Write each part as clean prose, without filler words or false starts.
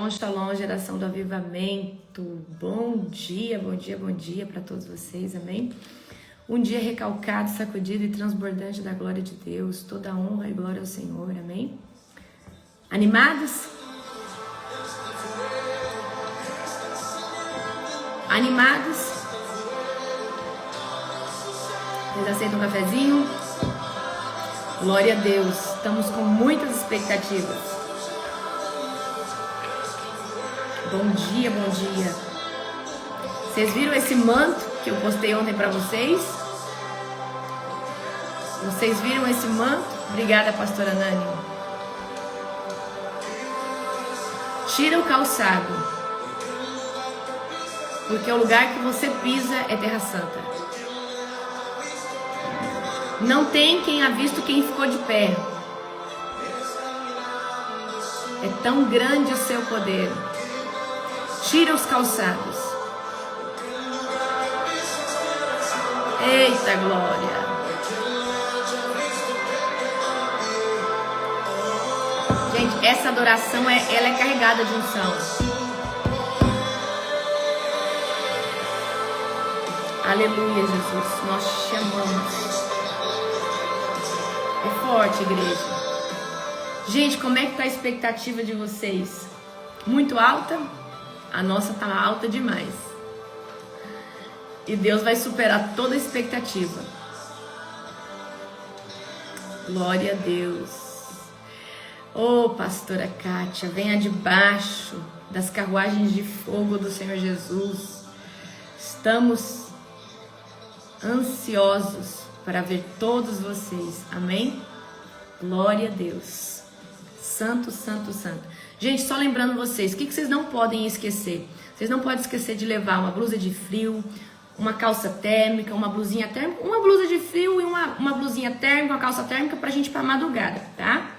Shalom, geração do avivamento. Bom dia, bom dia, bom dia para todos vocês, amém? Um dia recalcado, sacudido e transbordante da glória de Deus. Toda honra e glória ao Senhor, amém? Animados? Animados? Vocês aceitam um cafezinho? Glória a Deus, estamos com muitas expectativas. Bom dia, bom dia. Vocês viram esse manto que eu postei ontem para vocês? Vocês viram esse manto? Obrigada, pastora Nani. Tira o calçado, porque o lugar que você pisa é terra santa. Não tem quem ha visto quem ficou de pé. É tão grande o seu poder. Tira os calçados. Eita glória. Gente, essa adoração ela é carregada de unção. Aleluia, Jesus. Nós te chamamos. É forte, igreja. Gente, como é que tá a expectativa de vocês? Muito alta? A nossa tá alta demais. E Deus vai superar toda a expectativa. Glória a Deus. Ô, pastora Kátia, venha debaixo das carruagens de fogo do Senhor Jesus. Estamos ansiosos para ver todos vocês. Amém? Glória a Deus. Santo, santo, santo. Gente, só lembrando vocês, o que vocês não podem esquecer? Vocês não podem esquecer de levar uma blusa de frio, uma calça térmica, uma blusinha térmica, uma blusa de frio e uma blusinha térmica, uma calça térmica pra gente ir pra madrugada, tá?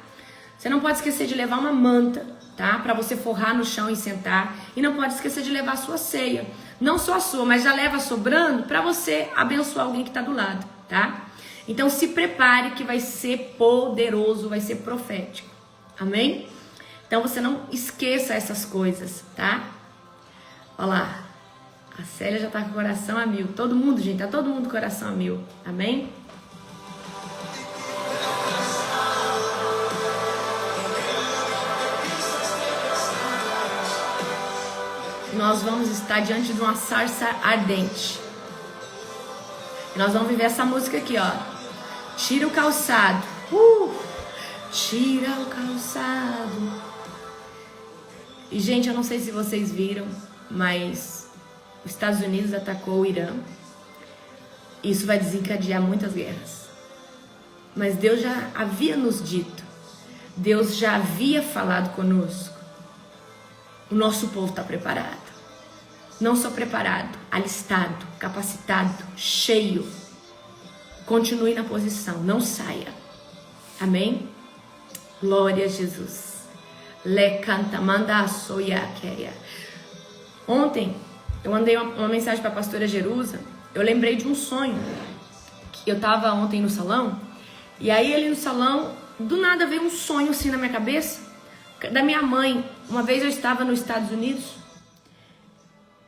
Você não pode esquecer de levar uma manta, tá? Pra você forrar no chão e sentar. E não pode esquecer de levar a sua ceia. Não só a sua, mas já leva sobrando pra você abençoar alguém que tá do lado, tá? Então se prepare que vai ser poderoso, vai ser profético. Amém? Então você não esqueça essas coisas, tá? Olha lá. A Célia já tá com o coração a mil. Todo mundo, gente, tá todo mundo com o coração a mil. Amém? Nós vamos estar diante de uma sarça ardente. E nós vamos viver essa música aqui, ó. Tira o calçado. Tira o calçado. E, gente, eu não sei se vocês viram, mas os Estados Unidos atacou o Irã. Isso vai desencadear muitas guerras. Mas Deus já havia nos dito. Deus já havia falado conosco. O nosso povo está preparado. Não só preparado, alistado, capacitado, cheio. Continue na posição, não saia. Amém? Glória a Jesus. Le canta, manda soyakeia. Ontem eu mandei uma mensagem para a pastora Jerusa. Eu lembrei de um sonho. Eu estava ontem no salão. E aí ali no salão, do nada veio um sonho assim na minha cabeça. Da minha mãe. Uma vez eu estava nos Estados Unidos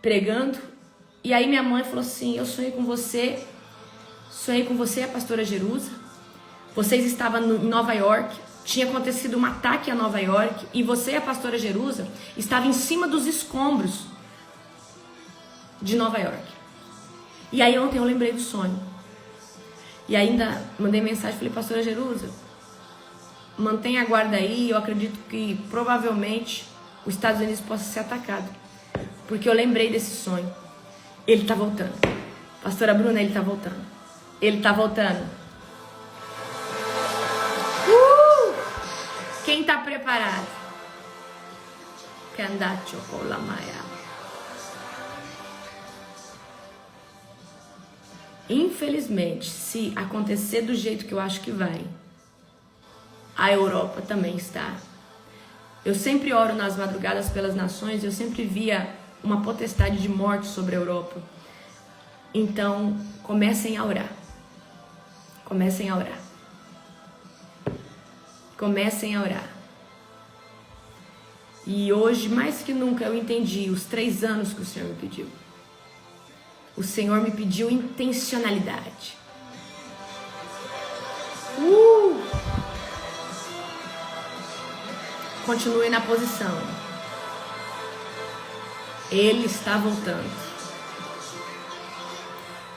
pregando. E aí minha mãe falou assim: eu sonhei com você. Sonhei com você, a pastora Jerusa. Vocês estavam em Nova York. Tinha acontecido um ataque a Nova York e você, a pastora Jerusa, estava em cima dos escombros de Nova York. E aí ontem eu lembrei do sonho. E ainda mandei mensagem, falei: pastora Jerusa, mantenha a guarda aí, eu acredito que provavelmente os Estados Unidos possa ser atacado. Porque eu lembrei desse sonho. Ele tá voltando. Pastora Bruna, ele tá voltando. Ele tá voltando. Quem está preparado? Candacho colamaya. Infelizmente, se acontecer do jeito que eu acho que vai, a Europa também está. Eu sempre oro nas madrugadas pelas nações, eu sempre via uma potestade de morte sobre a Europa. Então, comecem a orar. Comecem a orar. Comecem a orar. E hoje, mais que nunca, eu entendi os 3 anos que o Senhor me pediu. O Senhor me pediu intencionalidade. Continue na posição. Ele está voltando.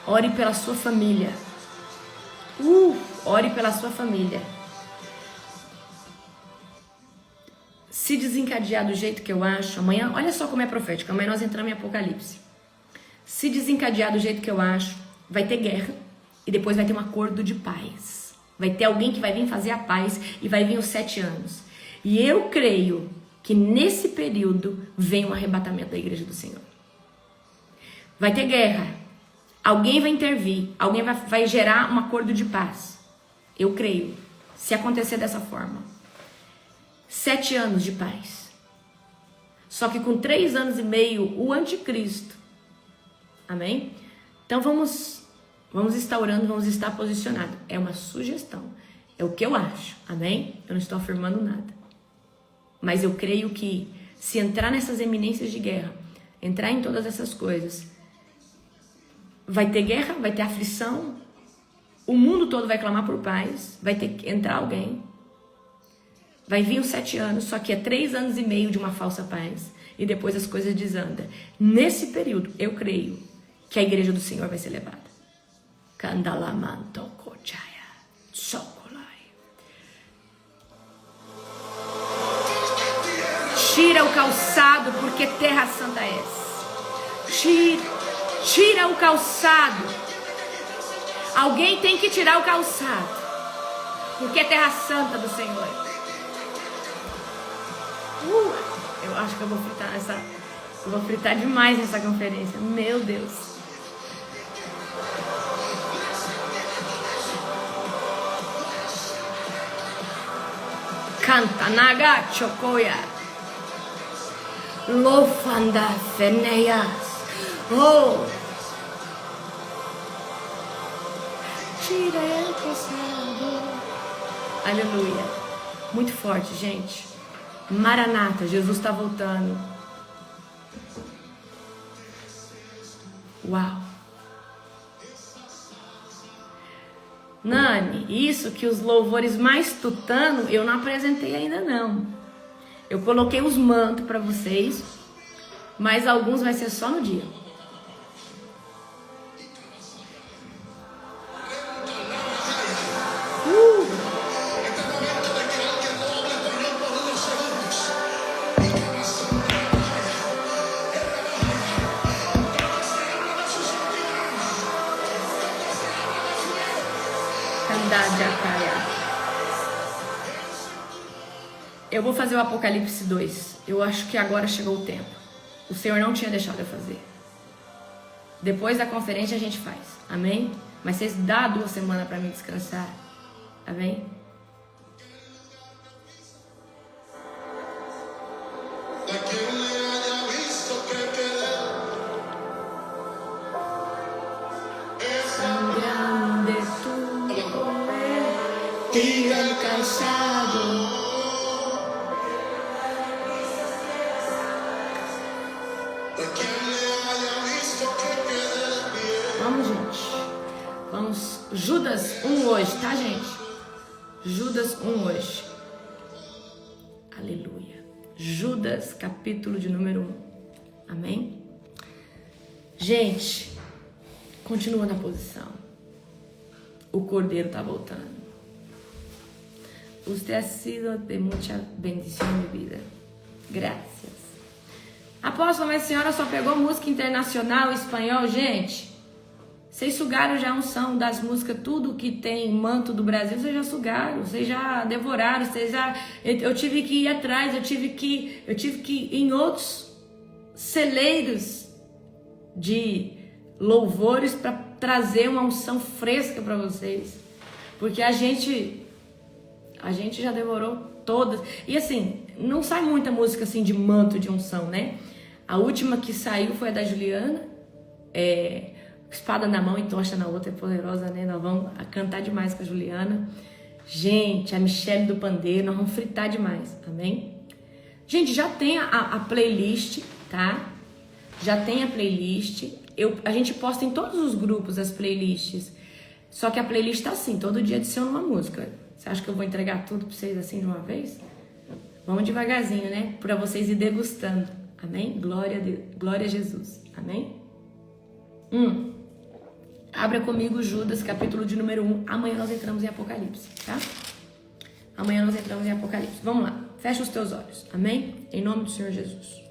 Ore pela sua família. Ore pela sua família. Se desencadear do jeito que eu acho, amanhã, olha só como é profético, amanhã nós entramos em Apocalipse. Se desencadear do jeito que eu acho, vai ter guerra e depois vai ter um acordo de paz. Vai ter alguém que vai vir fazer a paz e vai vir os 7 anos. E eu creio que nesse período vem um arrebatamento da igreja do Senhor. Vai ter guerra. Alguém vai intervir. Alguém vai gerar um acordo de paz. Eu creio. Se acontecer dessa forma. 7 anos de paz. Só que com 3 anos e meio, o anticristo. Amém? Então vamos estar orando, vamos estar posicionados. É uma sugestão. É o que eu acho. Amém? Eu não estou afirmando nada. Mas eu creio que se entrar nessas eminências de guerra, entrar em todas essas coisas, vai ter guerra, vai ter aflição, o mundo todo vai clamar por paz, vai ter que entrar alguém, vai vir os 7 anos, só que é 3 anos e meio de uma falsa paz, e depois as coisas desandam. Nesse período, eu creio que a igreja do Senhor vai ser levada. Candalamanto cochaya, socolai. Tira o calçado, porque terra santa és. Tira o calçado. Alguém tem que tirar o calçado, porque é terra santa do Senhor. Eu acho que eu vou fritar eu vou fritar demais nessa conferência. Meu Deus. Canta naga chocoya. Lofanda feneias. Tira o calçado. Aleluia. Muito forte, gente. Maranata, Jesus está voltando. Uau. Nani, isso que os louvores mais tutano, eu não apresentei ainda não. Eu coloquei os mantos para vocês, mas alguns vai ser só no dia. Eu vou fazer o Apocalipse 2. Eu acho que agora chegou o tempo. O Senhor não tinha deixado eu fazer. Depois da conferência a gente faz. Amém? Mas vocês dão 2 semanas para mim descansar. Amém? Grande tu é, tira o calçado. Vamos, gente. Vamos. Judas 1 hoje, tá, gente? Judas 1 hoje. Aleluia. Judas, capítulo de número 1. Amém? Gente, continua na posição. O Cordeiro tá voltando. Usted ha sido de mucha bendición en mi vida. Gracias. Apóstolo, mas a senhora só pegou música internacional, espanhol, gente. Vocês sugaram já a unção das músicas, tudo que tem manto do Brasil, vocês já sugaram, vocês já devoraram, vocês já... Eu tive que ir atrás, eu tive que ir em outros celeiros de louvores para trazer uma unção fresca para vocês. Porque a gente já devorou todas. E assim, não sai muita música assim de manto de unção, né? A última que saiu foi a da Juliana. Espada na mão e tocha na outra, é poderosa, né? Nós vamos cantar demais com a Juliana. Gente, a Michelle do pandeiro, nós vamos fritar demais, amém? Gente, já tem a playlist, tá? Já tem a playlist. A gente posta em todos os grupos as playlists. Só que a playlist tá assim, todo dia adiciona uma música. Você acha que eu vou entregar tudo pra vocês assim de uma vez? Vamos devagarzinho, né? Pra vocês ir degustando. Amém? Glória a Deus. Glória a Jesus. Amém? Abra comigo Judas, capítulo de número 1. Amanhã nós entramos em Apocalipse, tá? Amanhã nós entramos em Apocalipse. Vamos lá. Fecha os teus olhos. Amém? Em nome do Senhor Jesus.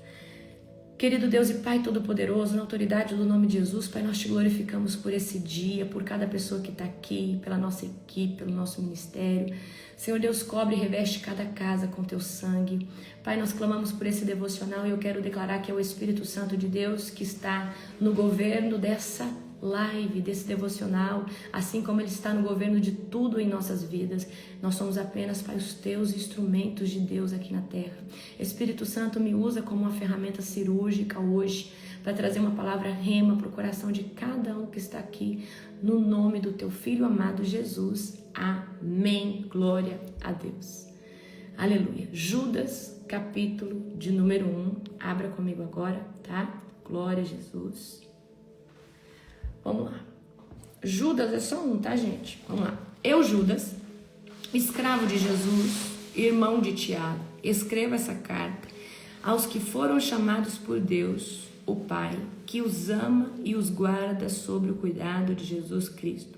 Querido Deus e Pai Todo-Poderoso, na autoridade do nome de Jesus, Pai, nós te glorificamos por esse dia, por cada pessoa que está aqui, pela nossa equipe, pelo nosso ministério. Senhor Deus, cobre e reveste cada casa com teu sangue. Pai, nós clamamos por esse devocional e eu quero declarar que é o Espírito Santo de Deus que está no governo dessa live, desse devocional, assim como ele está no governo de tudo em nossas vidas. Nós somos apenas, Pai, os teus instrumentos de Deus aqui na terra. Espírito Santo, me usa como uma ferramenta cirúrgica hoje para trazer uma palavra rema para o coração de cada um que está aqui, no nome do teu Filho amado Jesus. Amém. Glória a Deus. Aleluia. Judas, capítulo de número 1. Abra comigo agora, tá? Glória a Jesus. Vamos lá. Judas é só um, tá, gente? Vamos lá. Eu, Judas, escravo de Jesus, irmão de Tiago, escrevo essa carta aos que foram chamados por Deus, o Pai, que os ama e os guarda sob o cuidado de Jesus Cristo.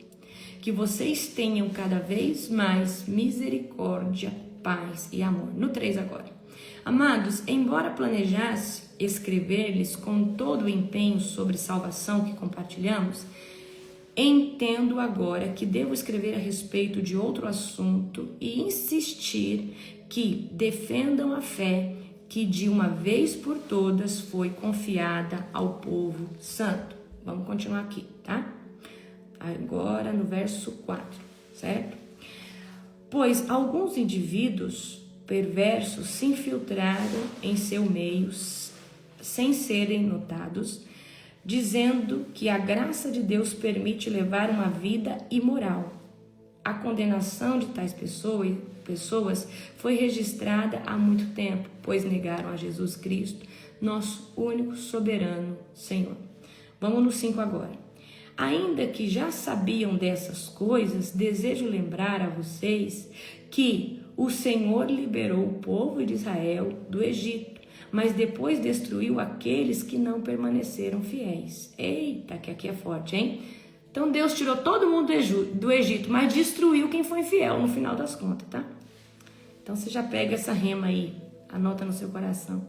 Que vocês tenham cada vez mais misericórdia, paz e amor. No 3 agora. Amados, embora planejasse escrever-lhes com todo o empenho sobre salvação que compartilhamos, entendo agora que devo escrever a respeito de outro assunto e insistir que defendam a fé que de uma vez por todas foi confiada ao povo santo. Vamos continuar aqui, tá? Agora no verso 4, certo? Pois alguns indivíduos perversos se infiltraram em seu meio sem serem notados, dizendo que a graça de Deus permite levar uma vida imoral. A condenação de tais pessoas foi registrada há muito tempo, pois negaram a Jesus Cristo, nosso único soberano Senhor. Vamos no 5 agora. Ainda que já sabiam dessas coisas, desejo lembrar a vocês que o Senhor liberou o povo de Israel do Egito, mas depois destruiu aqueles que não permaneceram fiéis. Eita, que aqui é forte, hein? Então Deus tirou todo mundo do Egito, mas destruiu quem foi infiel no final das contas, tá? Então você já pega essa rema aí, anota no seu coração.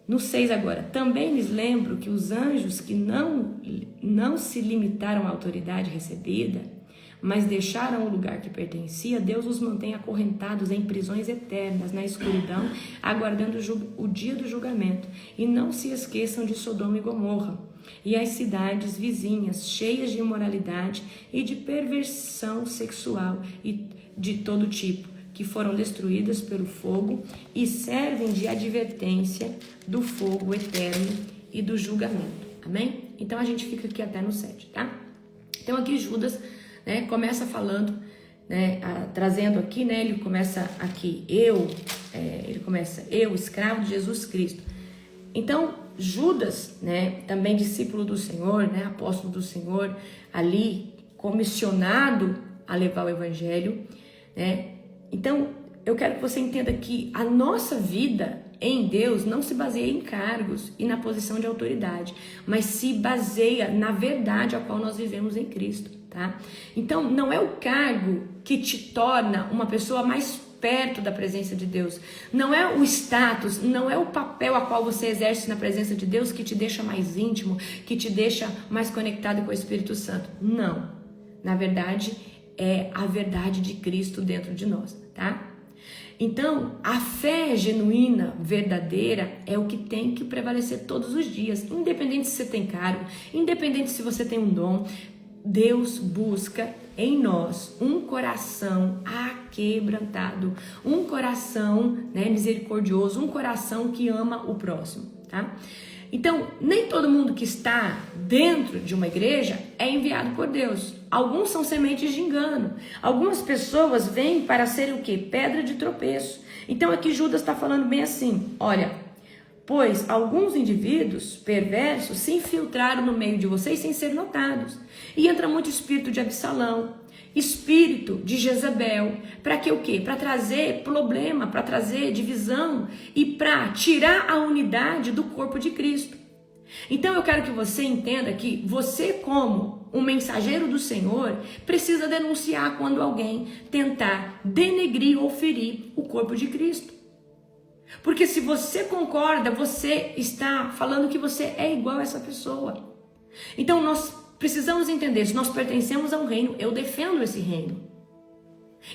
No 6 agora. Também lhes lembro que os anjos que não se limitaram à autoridade recebida, mas deixaram o lugar que pertencia, Deus os mantém acorrentados em prisões eternas, na escuridão, aguardando o dia do julgamento. E não se esqueçam de Sodoma e Gomorra, e as cidades vizinhas, cheias de imoralidade e de perversão sexual e de todo tipo, que foram destruídas pelo fogo e servem de advertência do fogo eterno e do julgamento. Amém? Então a gente fica aqui até no 7, tá? Então aqui Judas, né, começa falando, né, trazendo aqui, né, ele começa aqui, eu, escravo de Jesus Cristo. Então, Judas, né, também discípulo do Senhor, né, apóstolo do Senhor, ali, comissionado a levar o evangelho, né. Então, eu quero que você entenda que a nossa vida em Deus não se baseia em cargos e na posição de autoridade, mas se baseia na verdade a qual nós vivemos em Cristo, tá? Então, não é o cargo que te torna uma pessoa mais perto da presença de Deus. Não é o status, não é o papel a qual você exerce na presença de Deus que te deixa mais íntimo, que te deixa mais conectado com o Espírito Santo. Não. Na verdade, é a verdade de Cristo dentro de nós, tá? Então, a fé genuína, verdadeira, é o que tem que prevalecer todos os dias, independente se você tem cargo, independente se você tem um dom. Deus busca em nós um coração aquebrantado, um coração, né, misericordioso, um coração que ama o próximo, tá? Então, nem todo mundo que está dentro de uma igreja é enviado por Deus. Alguns são sementes de engano. Algumas pessoas vêm para serem o quê? Pedra de tropeço. Então aqui Judas está falando bem assim, olha, pois alguns indivíduos perversos se infiltraram no meio de vocês sem ser notados. E entra muito espírito de Absalão, espírito de Jezabel, para que o quê? Para trazer problema, para trazer divisão e para tirar a unidade do corpo de Cristo. Então eu quero que você entenda que você, como um mensageiro do Senhor, precisa denunciar quando alguém tentar denegrir ou ferir o corpo de Cristo. Porque se você concorda, você está falando que você é igual a essa pessoa. Então nós precisamos entender, se nós pertencemos a um reino, eu defendo esse reino.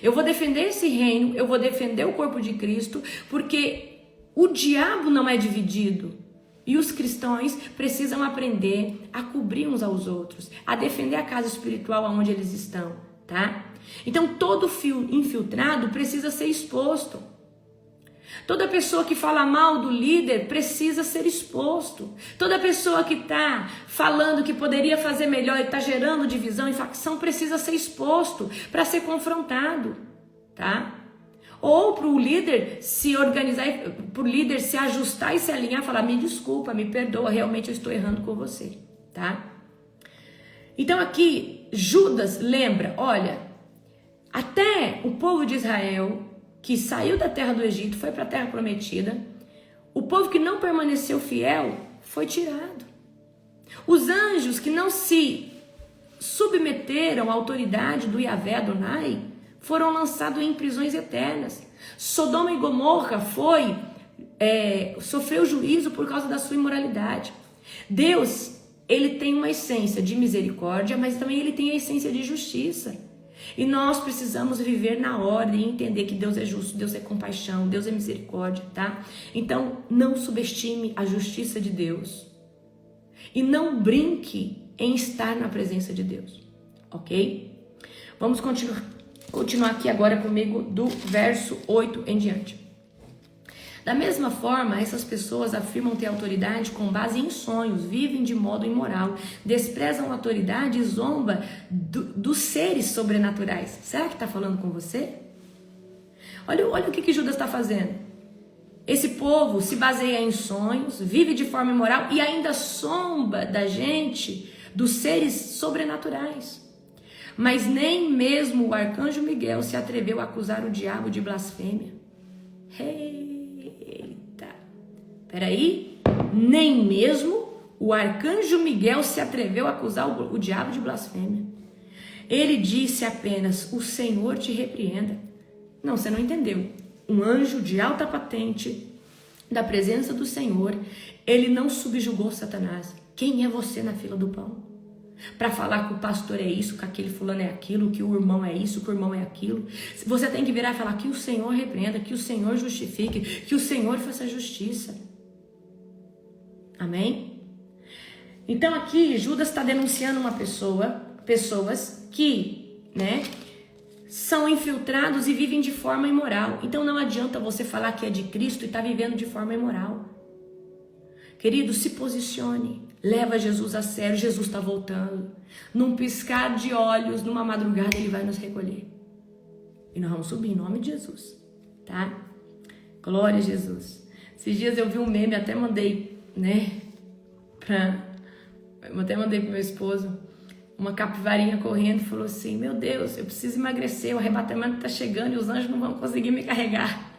Eu vou defender esse reino, eu vou defender o corpo de Cristo, porque o diabo não é dividido. E os cristãos precisam aprender a cobrir uns aos outros, a defender a casa espiritual onde eles estão, tá? Então todo fio infiltrado precisa ser exposto. Toda pessoa que fala mal do líder precisa ser exposto. Toda pessoa que está falando que poderia fazer melhor e está gerando divisão e facção precisa ser exposto para ser confrontado, tá? Ou para o líder se organizar, para o líder se ajustar e se alinhar, falar, me desculpa, me perdoa, realmente eu estou errando com você, tá? Então aqui, Judas lembra, olha, até o povo de Israel, que saiu da terra do Egito, foi para a terra prometida, o povo que não permaneceu fiel foi tirado. Os anjos que não se submeteram à autoridade do Yahvé Adonai, foram lançados em prisões eternas. Sodoma e Gomorra sofreu juízo por causa da sua imoralidade. Deus, ele tem uma essência de misericórdia, mas também ele tem a essência de justiça. E nós precisamos viver na ordem e entender que Deus é justo, Deus é compaixão, Deus é misericórdia, tá? Então, não subestime a justiça de Deus. E não brinque em estar na presença de Deus, ok? Vamos continuar aqui agora comigo do verso 8 em diante. Da mesma forma, essas pessoas afirmam ter autoridade com base em sonhos, vivem de modo imoral, desprezam a autoridade e zombam dos seres sobrenaturais. Será que está falando com você? Olha o que Judas está fazendo. Esse povo se baseia em sonhos, vive de forma imoral e ainda zomba da gente, dos seres sobrenaturais. Mas nem mesmo o arcanjo Miguel se atreveu a acusar o diabo de blasfêmia. Eita, peraí, nem mesmo o arcanjo Miguel se atreveu a acusar o diabo de blasfêmia. Ele disse apenas, o Senhor te repreenda. Não, você não entendeu. Um anjo de alta patente, da presença do Senhor, ele não subjugou Satanás. Quem é você na fila do pão? Para falar que o pastor é isso, que aquele fulano é aquilo, que o irmão é isso, que o irmão é aquilo. Você tem que virar e falar que o Senhor repreenda, que o Senhor justifique, que o Senhor faça justiça. Amém? Então aqui Judas está denunciando pessoas que, são infiltrados e vivem de forma imoral. Então não adianta você falar que é de Cristo e está vivendo de forma imoral. Querido, se posicione. Leva Jesus a sério, Jesus está voltando. Num piscar de olhos, numa madrugada, ele vai nos recolher. E nós vamos subir em nome de Jesus, tá? Glória a Jesus. Esses dias eu vi um meme, até mandei, pro meu esposo, uma capivarinha correndo, falou assim, meu Deus, eu preciso emagrecer, o arrebatamento está chegando e os anjos não vão conseguir me carregar.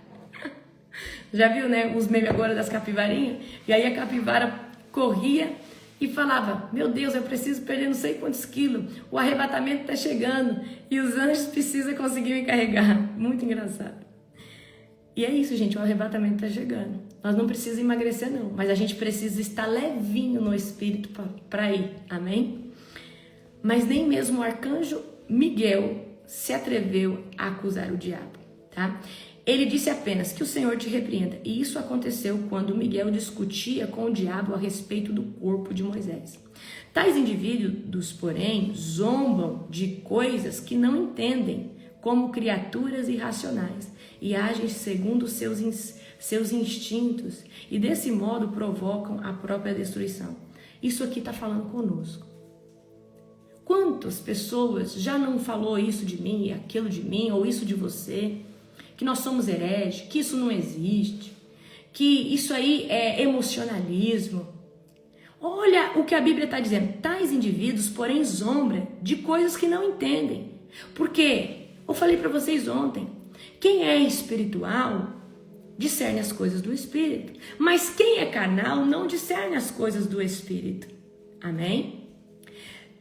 Já viu, os memes agora das capivarinhas? E aí a capivara corria e falava, meu Deus, eu preciso perder não sei quantos quilos, o arrebatamento está chegando e os anjos precisam conseguir me carregar. Muito engraçado. E é isso, gente, o arrebatamento está chegando. Nós não precisamos emagrecer não, mas a gente precisa estar levinho no espírito para ir, amém? Mas nem mesmo o arcanjo Miguel se atreveu a acusar o diabo, tá? Ele disse apenas que o Senhor te repreenda. E isso aconteceu quando Miguel discutia com o diabo a respeito do corpo de Moisés. Tais indivíduos, porém, zombam de coisas que não entendem como criaturas irracionais e agem segundo seus instintos e desse modo provocam a própria destruição. Isso aqui está falando conosco. Quantas pessoas já não falou isso de mim, aquilo de mim, ou isso de você, que nós somos hereges, que isso não existe, que isso aí é emocionalismo. Olha o que a Bíblia está dizendo. Tais indivíduos, porém, zombram de coisas que não entendem. Por quê? Eu falei para vocês ontem, quem é espiritual discerne as coisas do Espírito, mas quem é carnal não discerne as coisas do Espírito. Amém?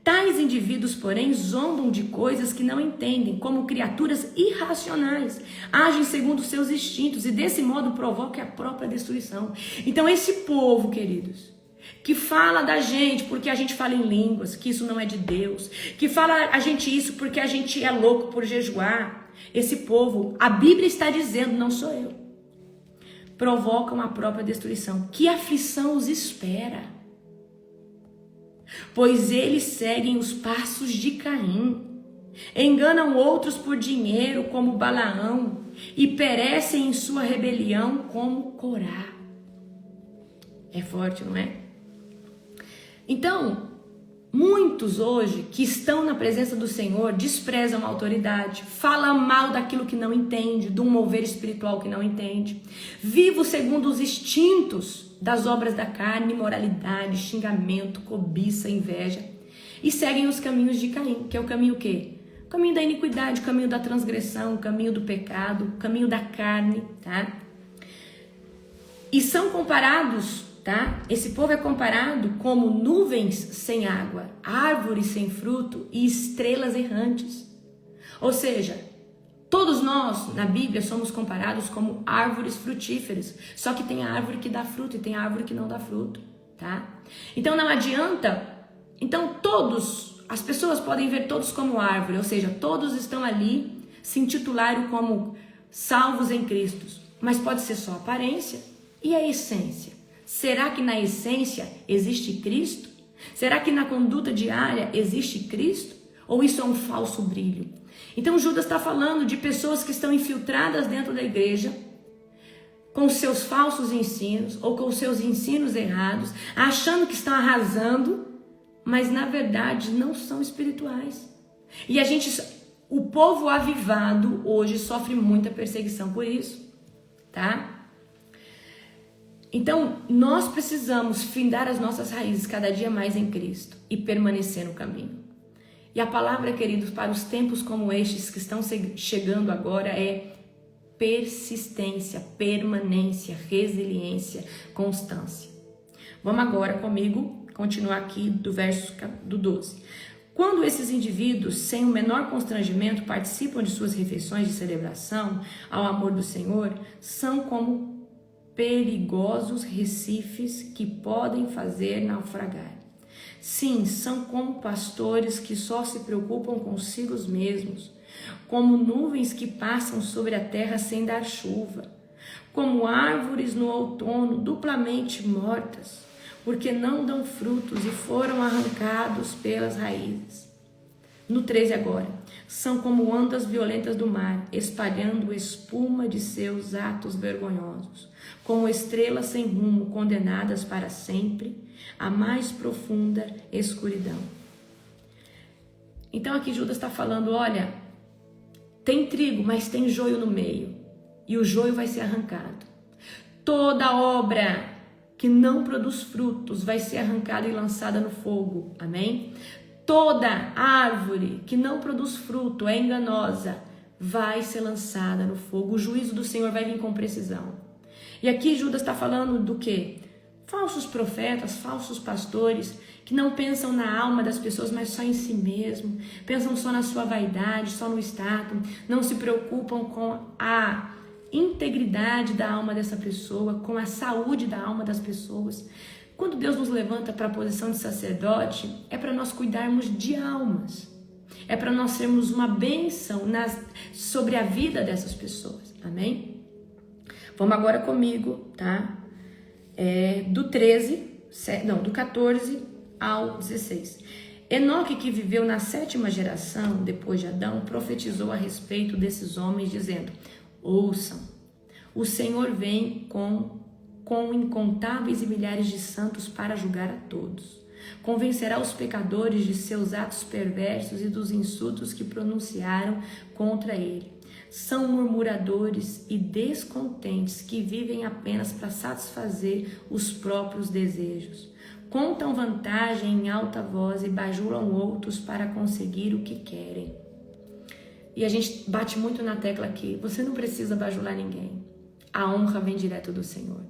Tais indivíduos, porém, zombam de coisas que não entendem, como criaturas irracionais, agem segundo seus instintos e desse modo provocam a própria destruição. Então esse povo, queridos, que fala da gente porque a gente fala em línguas, que isso não é de Deus, que fala a gente isso porque a gente é louco por jejuar, esse povo, a Bíblia está dizendo, não sou eu, provocam a própria destruição. Que aflição os espera? Pois eles seguem os passos de Caim, enganam outros por dinheiro como Balaão e perecem em sua rebelião como Corá. É forte, não é? Então, muitos hoje que estão na presença do Senhor desprezam a autoridade, falam mal daquilo que não entende, de um mover espiritual que não entende, vivem segundo os instintos das obras da carne, imoralidade, xingamento, cobiça, inveja, e seguem os caminhos de Caim, que é o caminho o quê? O caminho da iniquidade, o caminho da transgressão, o caminho do pecado, o caminho da carne, tá? E são comparados, tá? Esse povo é comparado como nuvens sem água, árvores sem fruto e estrelas errantes. Ou seja, todos nós na Bíblia somos comparados como árvores frutíferas, só que tem a árvore que dá fruto e tem a árvore que não dá fruto, tá? Então não adianta, então as pessoas podem ver todos como árvore, ou seja, todos estão ali se intitularam como salvos em Cristo, mas pode ser só aparência. E a essência? Será que na essência existe Cristo? Será que na conduta diária existe Cristo? Ou isso é um falso brilho? Então Judas está falando de pessoas que estão infiltradas dentro da igreja, com seus falsos ensinos, ou com seus ensinos errados, achando que estão arrasando, mas na verdade não são espirituais. E o povo avivado hoje sofre muita perseguição por isso, tá? Então, nós precisamos findar as nossas raízes cada dia mais em Cristo e permanecer no caminho. E a palavra, queridos, para os tempos como estes que estão chegando agora é persistência, permanência, resiliência, constância. Vamos agora comigo continuar aqui do verso do 12. Quando esses indivíduos, sem o menor constrangimento, participam de suas refeições de celebração ao amor do Senhor, são como perigosos recifes que podem fazer naufragar. Sim, são como pastores que só se preocupam consigo mesmos, como nuvens que passam sobre a terra sem dar chuva, como árvores no outono duplamente mortas, porque não dão frutos e foram arrancados pelas raízes. No 13 agora, são como ondas violentas do mar, espalhando espuma de seus atos vergonhosos, como estrelas sem rumo, condenadas para sempre à mais profunda escuridão. Então aqui Judas está falando, olha, tem trigo, mas tem joio no meio, e o joio vai ser arrancado. Toda obra que não produz frutos vai ser arrancada e lançada no fogo, amém? Toda árvore que não produz fruto, é enganosa, vai ser lançada no fogo. O juízo do Senhor vai vir com precisão. E aqui Judas está falando do quê? Falsos profetas, falsos pastores, que não pensam na alma das pessoas, mas só em si mesmo. Pensam só na sua vaidade, só no status. Não se preocupam com a integridade da alma dessa pessoa, com a saúde da alma das pessoas. Quando Deus nos levanta para a posição de sacerdote, é para nós cuidarmos de almas. É para nós sermos uma bênção sobre a vida dessas pessoas. Amém? Vamos agora comigo, tá? Do 14 ao 16. Enoque, que viveu na 7ª geração, depois de Adão, profetizou a respeito desses homens, dizendo: ouçam, o Senhor vem com incontáveis e milhares de santos para julgar a todos. Convencerá os pecadores de seus atos perversos e dos insultos que pronunciaram contra ele. São murmuradores e descontentes que vivem apenas para satisfazer os próprios desejos. Contam vantagem em alta voz e bajulam outros para conseguir o que querem. E a gente bate muito na tecla aqui, você não precisa bajular ninguém. A honra vem direto do Senhor.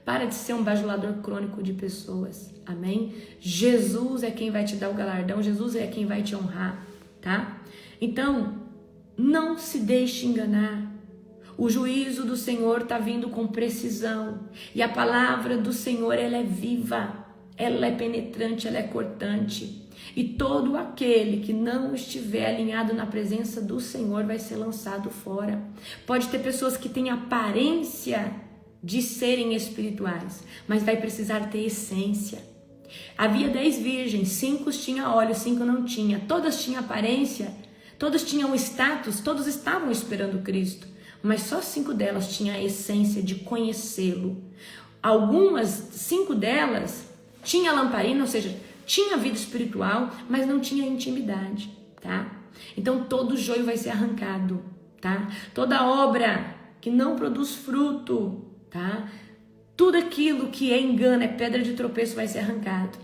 Para de ser um bajulador crônico de pessoas, amém? Jesus é quem vai te dar o galardão, Jesus é quem vai te honrar, tá? Então, não se deixe enganar. O juízo do Senhor está vindo com precisão. E a palavra do Senhor, ela é viva, ela é penetrante, ela é cortante. E todo aquele que não estiver alinhado na presença do Senhor vai ser lançado fora. Pode ter pessoas que têm aparência de serem espirituais, mas vai precisar ter essência. Havia 10 virgens, 5 tinham óleo, 5 não tinha. Todas tinham aparência, todas tinham status, todos estavam esperando Cristo, mas só 5 delas tinham a essência de conhecê-lo. Algumas, 5 delas, tinha lamparina, ou seja, tinha vida espiritual, mas não tinha intimidade, tá? Então todo joio vai ser arrancado, tá? Toda obra que não produz fruto, tá? Tudo aquilo que é engano, é pedra de tropeço, vai ser arrancado.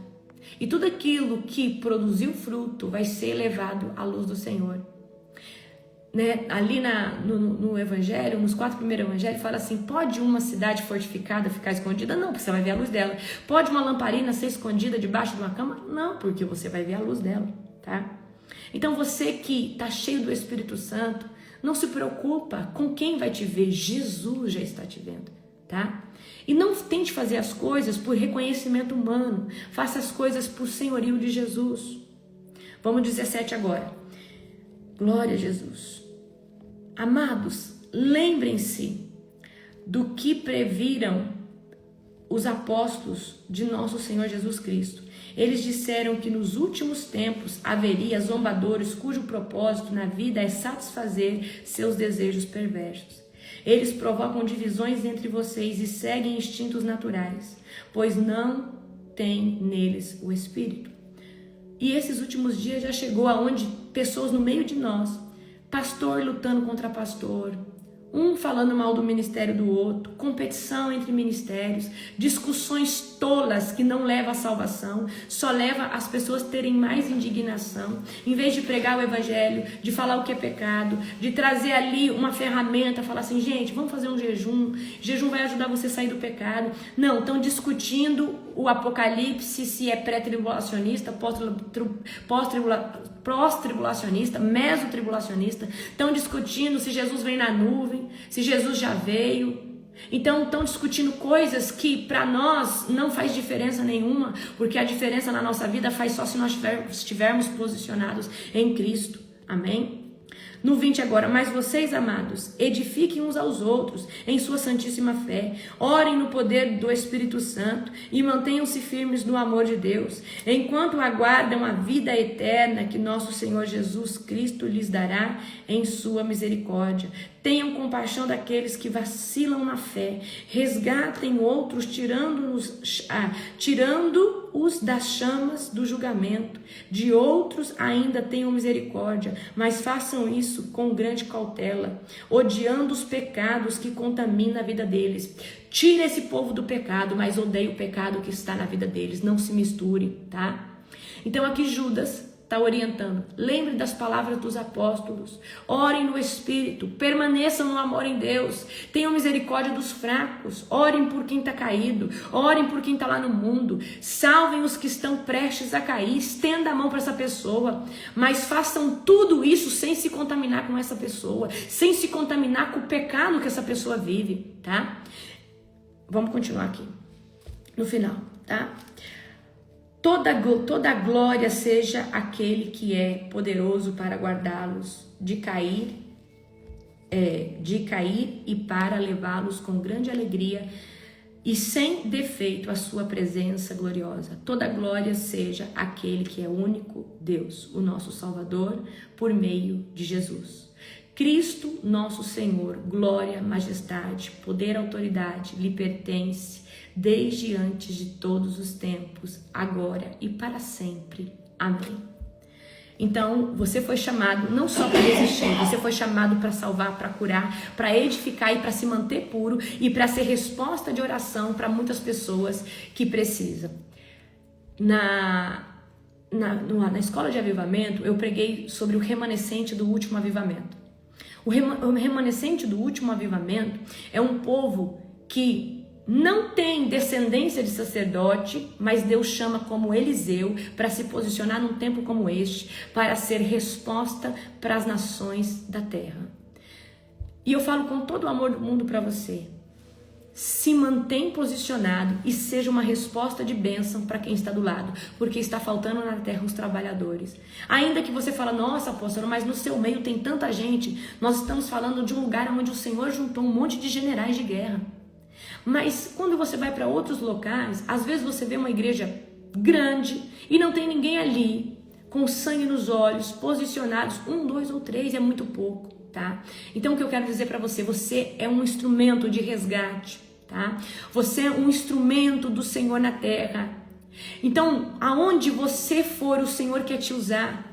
E tudo aquilo que produziu fruto vai ser levado à luz do Senhor. Né? Ali no Evangelho, nos 4 primeiros Evangelhos, fala assim, pode uma cidade fortificada ficar escondida? Não, porque você vai ver a luz dela. Pode uma lamparina ser escondida debaixo de uma cama? Não, porque você vai ver a luz dela, tá? Então você que está cheio do Espírito Santo, não se preocupa com quem vai te ver, Jesus já está te vendo, tá? E não tente fazer as coisas por reconhecimento humano, faça as coisas por senhorio de Jesus. Vamos 17 agora. Glória a Jesus. Amados, lembrem-se do que previram os apóstolos de nosso Senhor Jesus Cristo. Eles disseram que nos últimos tempos haveria zombadores cujo propósito na vida é satisfazer seus desejos perversos. Eles provocam divisões entre vocês e seguem instintos naturais, pois não tem neles o Espírito. E esses últimos dias já chegou aonde pessoas no meio de nós, pastor lutando contra pastor, um falando mal do ministério do outro, competição entre ministérios, discussões tolas que não levam à salvação, só leva as pessoas a terem mais indignação, em vez de pregar o evangelho, de falar o que é pecado, de trazer ali uma ferramenta, falar assim, gente, vamos fazer um jejum vai ajudar você a sair do pecado. Não, estão discutindo o Apocalipse, se é pré-tribulacionista, pós-tribulacionista, mesotribulacionista, estão discutindo se Jesus vem na nuvem, se Jesus já veio. Então estão discutindo coisas que para nós não faz diferença nenhuma, porque a diferença na nossa vida faz só se nós estivermos posicionados em Cristo, amém? No 20 agora, mas vocês, amados, edifiquem uns aos outros em sua santíssima fé, orem no poder do Espírito Santo e mantenham-se firmes no amor de Deus, enquanto aguardam a vida eterna que nosso Senhor Jesus Cristo lhes dará em sua misericórdia. Tenham compaixão daqueles que vacilam na fé, resgatem outros tirando-os das chamas do julgamento. De outros ainda tenham misericórdia, mas façam isso com grande cautela, odiando os pecados que contaminam a vida deles. Tire esse povo do pecado, mas odeie o pecado que está na vida deles. Não se misture, tá? Então aqui Judas está orientando. Lembre das palavras dos apóstolos. Orem no Espírito. Permaneçam no amor em Deus. Tenham misericórdia dos fracos. Orem por quem está caído. Orem por quem está lá no mundo. Salvem os que estão prestes a cair. Estenda a mão para essa pessoa. Mas façam tudo isso sem se contaminar com essa pessoa. Sem se contaminar com o pecado que essa pessoa vive, tá? Vamos continuar aqui. No final, tá? Toda glória seja aquele que é poderoso para guardá-los de cair e para levá-los com grande alegria e sem defeito à sua presença gloriosa. Toda glória seja aquele que é único Deus, o nosso Salvador, por meio de Jesus. Cristo, nosso Senhor, glória, majestade, poder, autoridade, lhe pertence desde antes de todos os tempos, agora e para sempre. Amém. Então, você foi chamado não só para resistir, você foi chamado para salvar, para curar, para edificar e para se manter puro e para ser resposta de oração para muitas pessoas que precisam. Na escola de avivamento, eu preguei sobre o remanescente do último avivamento. O remanescente do último avivamento é um povo que não tem descendência de sacerdote, mas Deus chama como Eliseu para se posicionar num tempo como este, para ser resposta para as nações da terra. E eu falo com todo o amor do mundo para você, se mantém posicionado e seja uma resposta de bênção para quem está do lado, porque está faltando na terra os trabalhadores. Ainda que você fala, nossa apóstolo, mas no seu meio tem tanta gente, nós estamos falando de um lugar onde o Senhor juntou um monte de generais de guerra. Mas quando você vai para outros locais, às vezes você vê uma igreja grande e não tem ninguém ali com sangue nos olhos, posicionados, 1, 2 ou 3 é muito pouco, tá? Então o que eu quero dizer para você, você é um instrumento de resgate, tá? Você é um instrumento do Senhor na terra. Então, aonde você for, o Senhor quer te usar.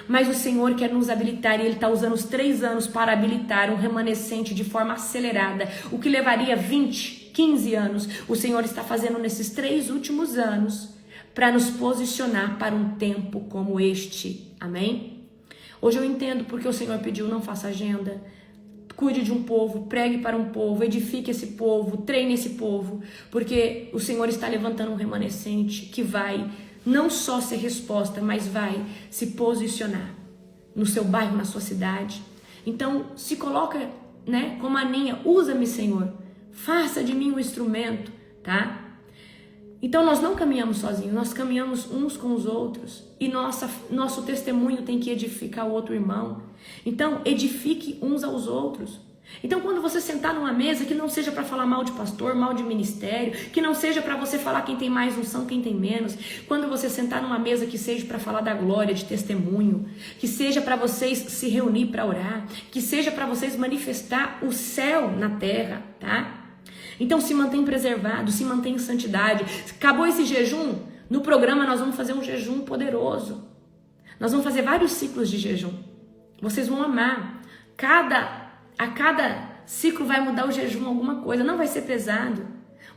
Mas o Senhor quer nos habilitar e Ele está usando os 3 anos para habilitar um remanescente de forma acelerada. O que levaria 20, 15 anos, o Senhor está fazendo nesses 3 últimos anos para nos posicionar para um tempo como este. Amém? Hoje eu entendo porque o Senhor pediu, não faça agenda. Cuide de um povo, pregue para um povo, edifique esse povo, treine esse povo. Porque o Senhor está levantando um remanescente que vai não só ser resposta, mas vai se posicionar no seu bairro, na sua cidade. Então, se coloca, né, como Aninha, usa-me, Senhor, faça de mim um instrumento, tá? Então, nós não caminhamos sozinhos, nós caminhamos uns com os outros e nosso testemunho tem que edificar o outro irmão. Então, edifique uns aos outros. Então, quando você sentar numa mesa, que não seja para falar mal de pastor, mal de ministério, que não seja para você falar quem tem mais unção, quem tem menos. Quando você sentar numa mesa, que seja para falar da glória, de testemunho, que seja para vocês se reunir para orar, que seja para vocês manifestar o céu na terra, tá? Então, se mantém preservado, se mantém em santidade. Acabou esse jejum? No programa nós vamos fazer um jejum poderoso. Nós vamos fazer vários ciclos de jejum. Vocês vão amar. A cada ciclo vai mudar o jejum alguma coisa, não vai ser pesado.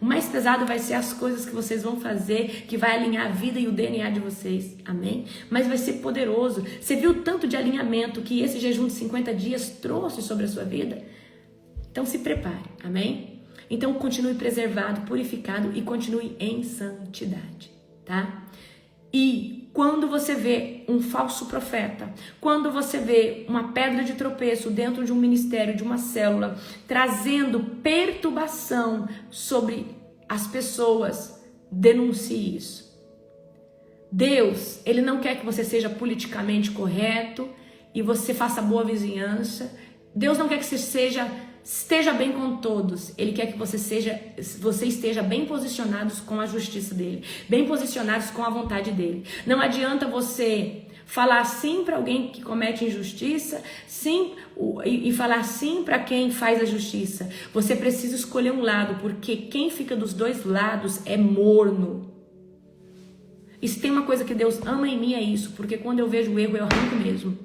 O mais pesado vai ser as coisas que vocês vão fazer, que vai alinhar a vida e o DNA de vocês, amém? Mas vai ser poderoso. Você viu o tanto de alinhamento que esse jejum de 50 dias trouxe sobre a sua vida? Então se prepare, amém? Então continue preservado, purificado e continue em santidade, tá? E quando você vê um falso profeta, quando você vê uma pedra de tropeço dentro de um ministério, de uma célula, trazendo perturbação sobre as pessoas, denuncie isso. Deus, Ele não quer que você seja politicamente correto e você faça boa vizinhança. Deus não quer que você esteja bem com todos. Ele quer que você esteja bem posicionados com a justiça dele, bem posicionados com a vontade dele. Não adianta você falar sim para alguém que comete injustiça, sim, e falar sim para quem faz a justiça. Você precisa escolher um lado, porque quem fica dos dois lados é morno. E se tem uma coisa que Deus ama em mim é isso, porque quando eu vejo o erro eu arranco mesmo.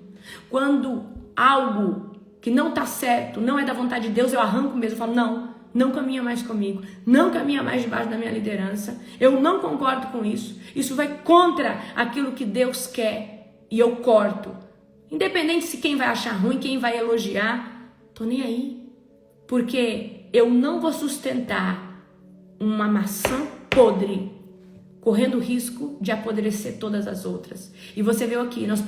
Quando algo que não está certo, não é da vontade de Deus, eu arranco mesmo, eu falo, não caminha mais comigo, não caminha mais debaixo da minha liderança, eu não concordo com isso, isso vai contra aquilo que Deus quer, e eu corto, independente se quem vai achar ruim, quem vai elogiar, tô nem aí, porque eu não vou sustentar uma maçã podre, correndo o risco de apodrecer todas as outras. E você viu aqui, nós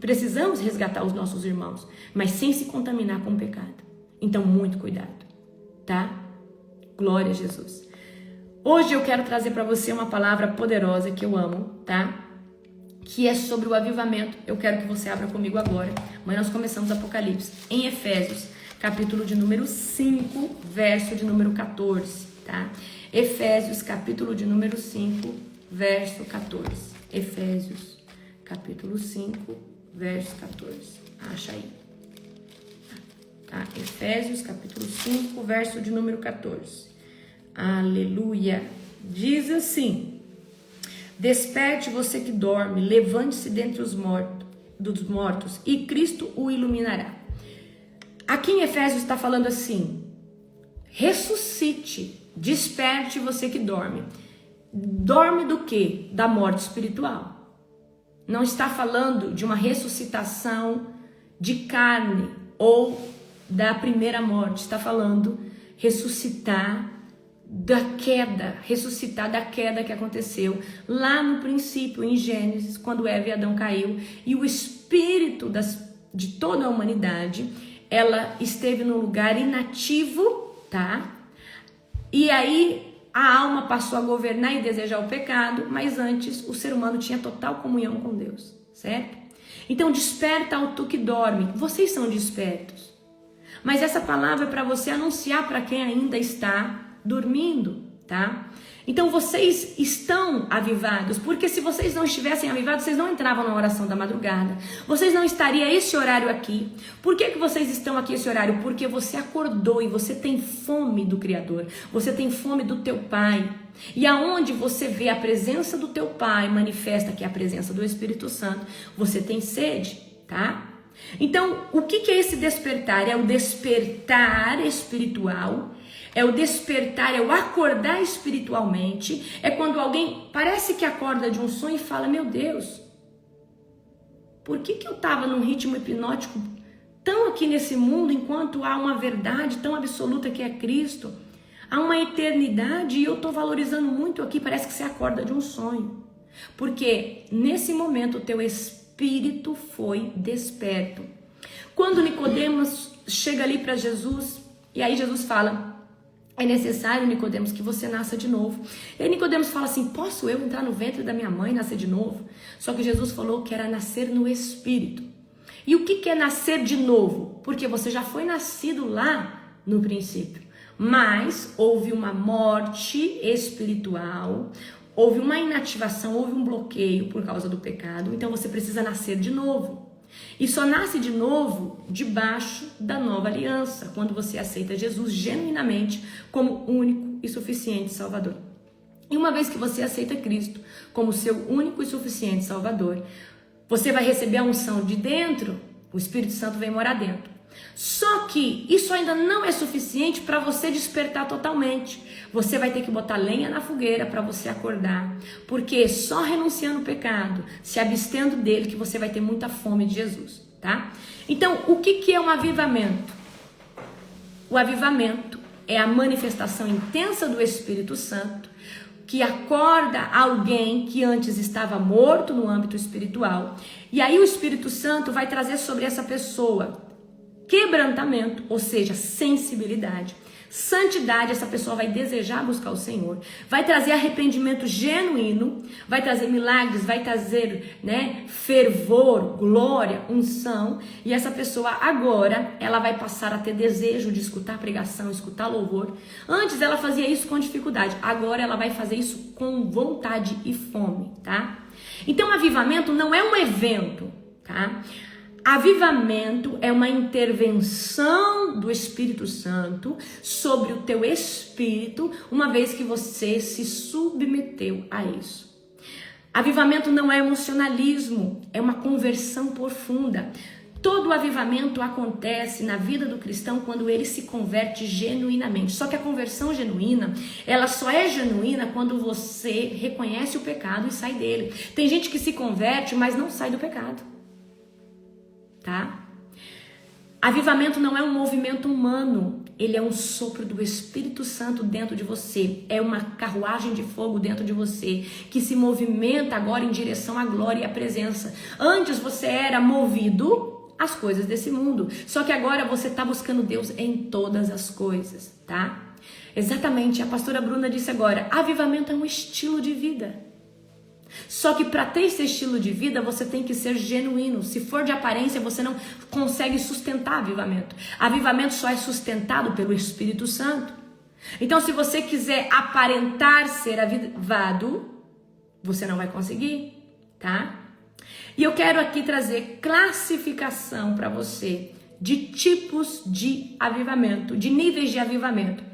precisamos resgatar os nossos irmãos, mas sem se contaminar com o pecado. Então, muito cuidado, tá? Glória a Jesus. Hoje eu quero trazer para você uma palavra poderosa que eu amo, tá? Que é sobre o avivamento. Eu quero que você abra comigo agora. Amanhã nós começamos Apocalipse em Efésios, capítulo de número 5, verso de número 14, tá? Efésios, capítulo de número 5, verso 14. Efésios, capítulo 5, verso 14. Acha aí. Tá? Efésios, capítulo 5, verso de número 14. Aleluia. Diz assim: Desperte você que dorme, levante-se dentre os dos mortos e Cristo o iluminará. Aqui em Efésios está falando assim: ressuscite, desperte você que dorme. Dorme do quê? Da morte espiritual. Não está falando de uma ressuscitação de carne ou da primeira morte. Está falando ressuscitar da queda, ressuscitar da queda que aconteceu lá no princípio, em Gênesis, quando Eva e Adão caiu, e o espírito de toda a humanidade, ela esteve no lugar inativo, tá? E aí a alma passou a governar e desejar o pecado, mas antes o ser humano tinha total comunhão com Deus, certo? Então desperta ao tu que dorme. Vocês são despertos. Mas essa palavra é para você anunciar para quem ainda está dormindo, tá? Então vocês estão avivados, porque se vocês não estivessem avivados, vocês não entravam na oração da madrugada. Vocês não estariam esse horário aqui. Por que vocês estão aqui esse horário? Porque você acordou e você tem fome do Criador. Você tem fome do teu Pai. E aonde você vê a presença do teu Pai, manifesta que é a presença do Espírito Santo, você tem sede, tá? Então, o que é esse despertar? É o despertar espiritual. É o despertar, é o acordar espiritualmente. É quando alguém parece que acorda de um sonho e fala: meu Deus, por que eu estava num ritmo hipnótico tão aqui nesse mundo, enquanto há uma verdade tão absoluta que é Cristo? Há uma eternidade e eu estou valorizando muito aqui. Parece que você acorda de um sonho. Porque nesse momento o teu espírito foi desperto. Quando Nicodemos chega ali para Jesus, e aí Jesus fala: é necessário, Nicodemos, que você nasça de novo. E aí Nicodemos fala assim: posso eu entrar no ventre da minha mãe e nascer de novo? Só que Jesus falou que era nascer no Espírito. E o que é nascer de novo? Porque você já foi nascido lá no princípio. Mas houve uma morte espiritual, houve uma inativação, houve um bloqueio por causa do pecado. Então você precisa nascer de novo. E só nasce de novo debaixo da nova aliança, quando você aceita Jesus genuinamente como único e suficiente Salvador. E uma vez que você aceita Cristo como seu único e suficiente Salvador, você vai receber a unção de dentro, o Espírito Santo vem morar dentro. Só que isso ainda não é suficiente para você despertar totalmente. Você vai ter que botar lenha na fogueira para você acordar. Porque só renunciando ao pecado, se abstendo dele, que você vai ter muita fome de Jesus, tá? Então, o que é um avivamento? O avivamento é a manifestação intensa do Espírito Santo, que acorda alguém que antes estava morto no âmbito espiritual. E aí o Espírito Santo vai trazer sobre essa pessoa quebrantamento, ou seja, sensibilidade, santidade. Essa pessoa vai desejar buscar o Senhor, vai trazer arrependimento genuíno, vai trazer milagres, vai trazer, fervor, glória, unção. E essa pessoa agora, ela vai passar a ter desejo de escutar pregação, escutar louvor. Antes ela fazia isso com dificuldade, agora ela vai fazer isso com vontade e fome, tá? Então avivamento não é um evento, tá? Avivamento é uma intervenção do Espírito Santo sobre o teu espírito, uma vez que você se submeteu a isso. Avivamento não é emocionalismo, é uma conversão profunda. Todo avivamento acontece na vida do cristão quando ele se converte genuinamente. Só que a conversão genuína, ela só é genuína quando você reconhece o pecado e sai dele. Tem gente que se converte, mas não sai do pecado. Tá? Avivamento não é um movimento humano, ele é um sopro do Espírito Santo dentro de você, é uma carruagem de fogo dentro de você, que se movimenta agora em direção à glória e à presença. Antes você era movido às coisas desse mundo, só que agora você está buscando Deus em todas as coisas, tá? Exatamente, a pastora Bruna disse agora, avivamento é um estilo de vida. Só que para ter esse estilo de vida, você tem que ser genuíno. Se for de aparência, você não consegue sustentar avivamento. Avivamento só é sustentado pelo Espírito Santo. Então, se você quiser aparentar ser avivado, você não vai conseguir, tá? E eu quero aqui trazer classificação para você de tipos de avivamento, de níveis de avivamento.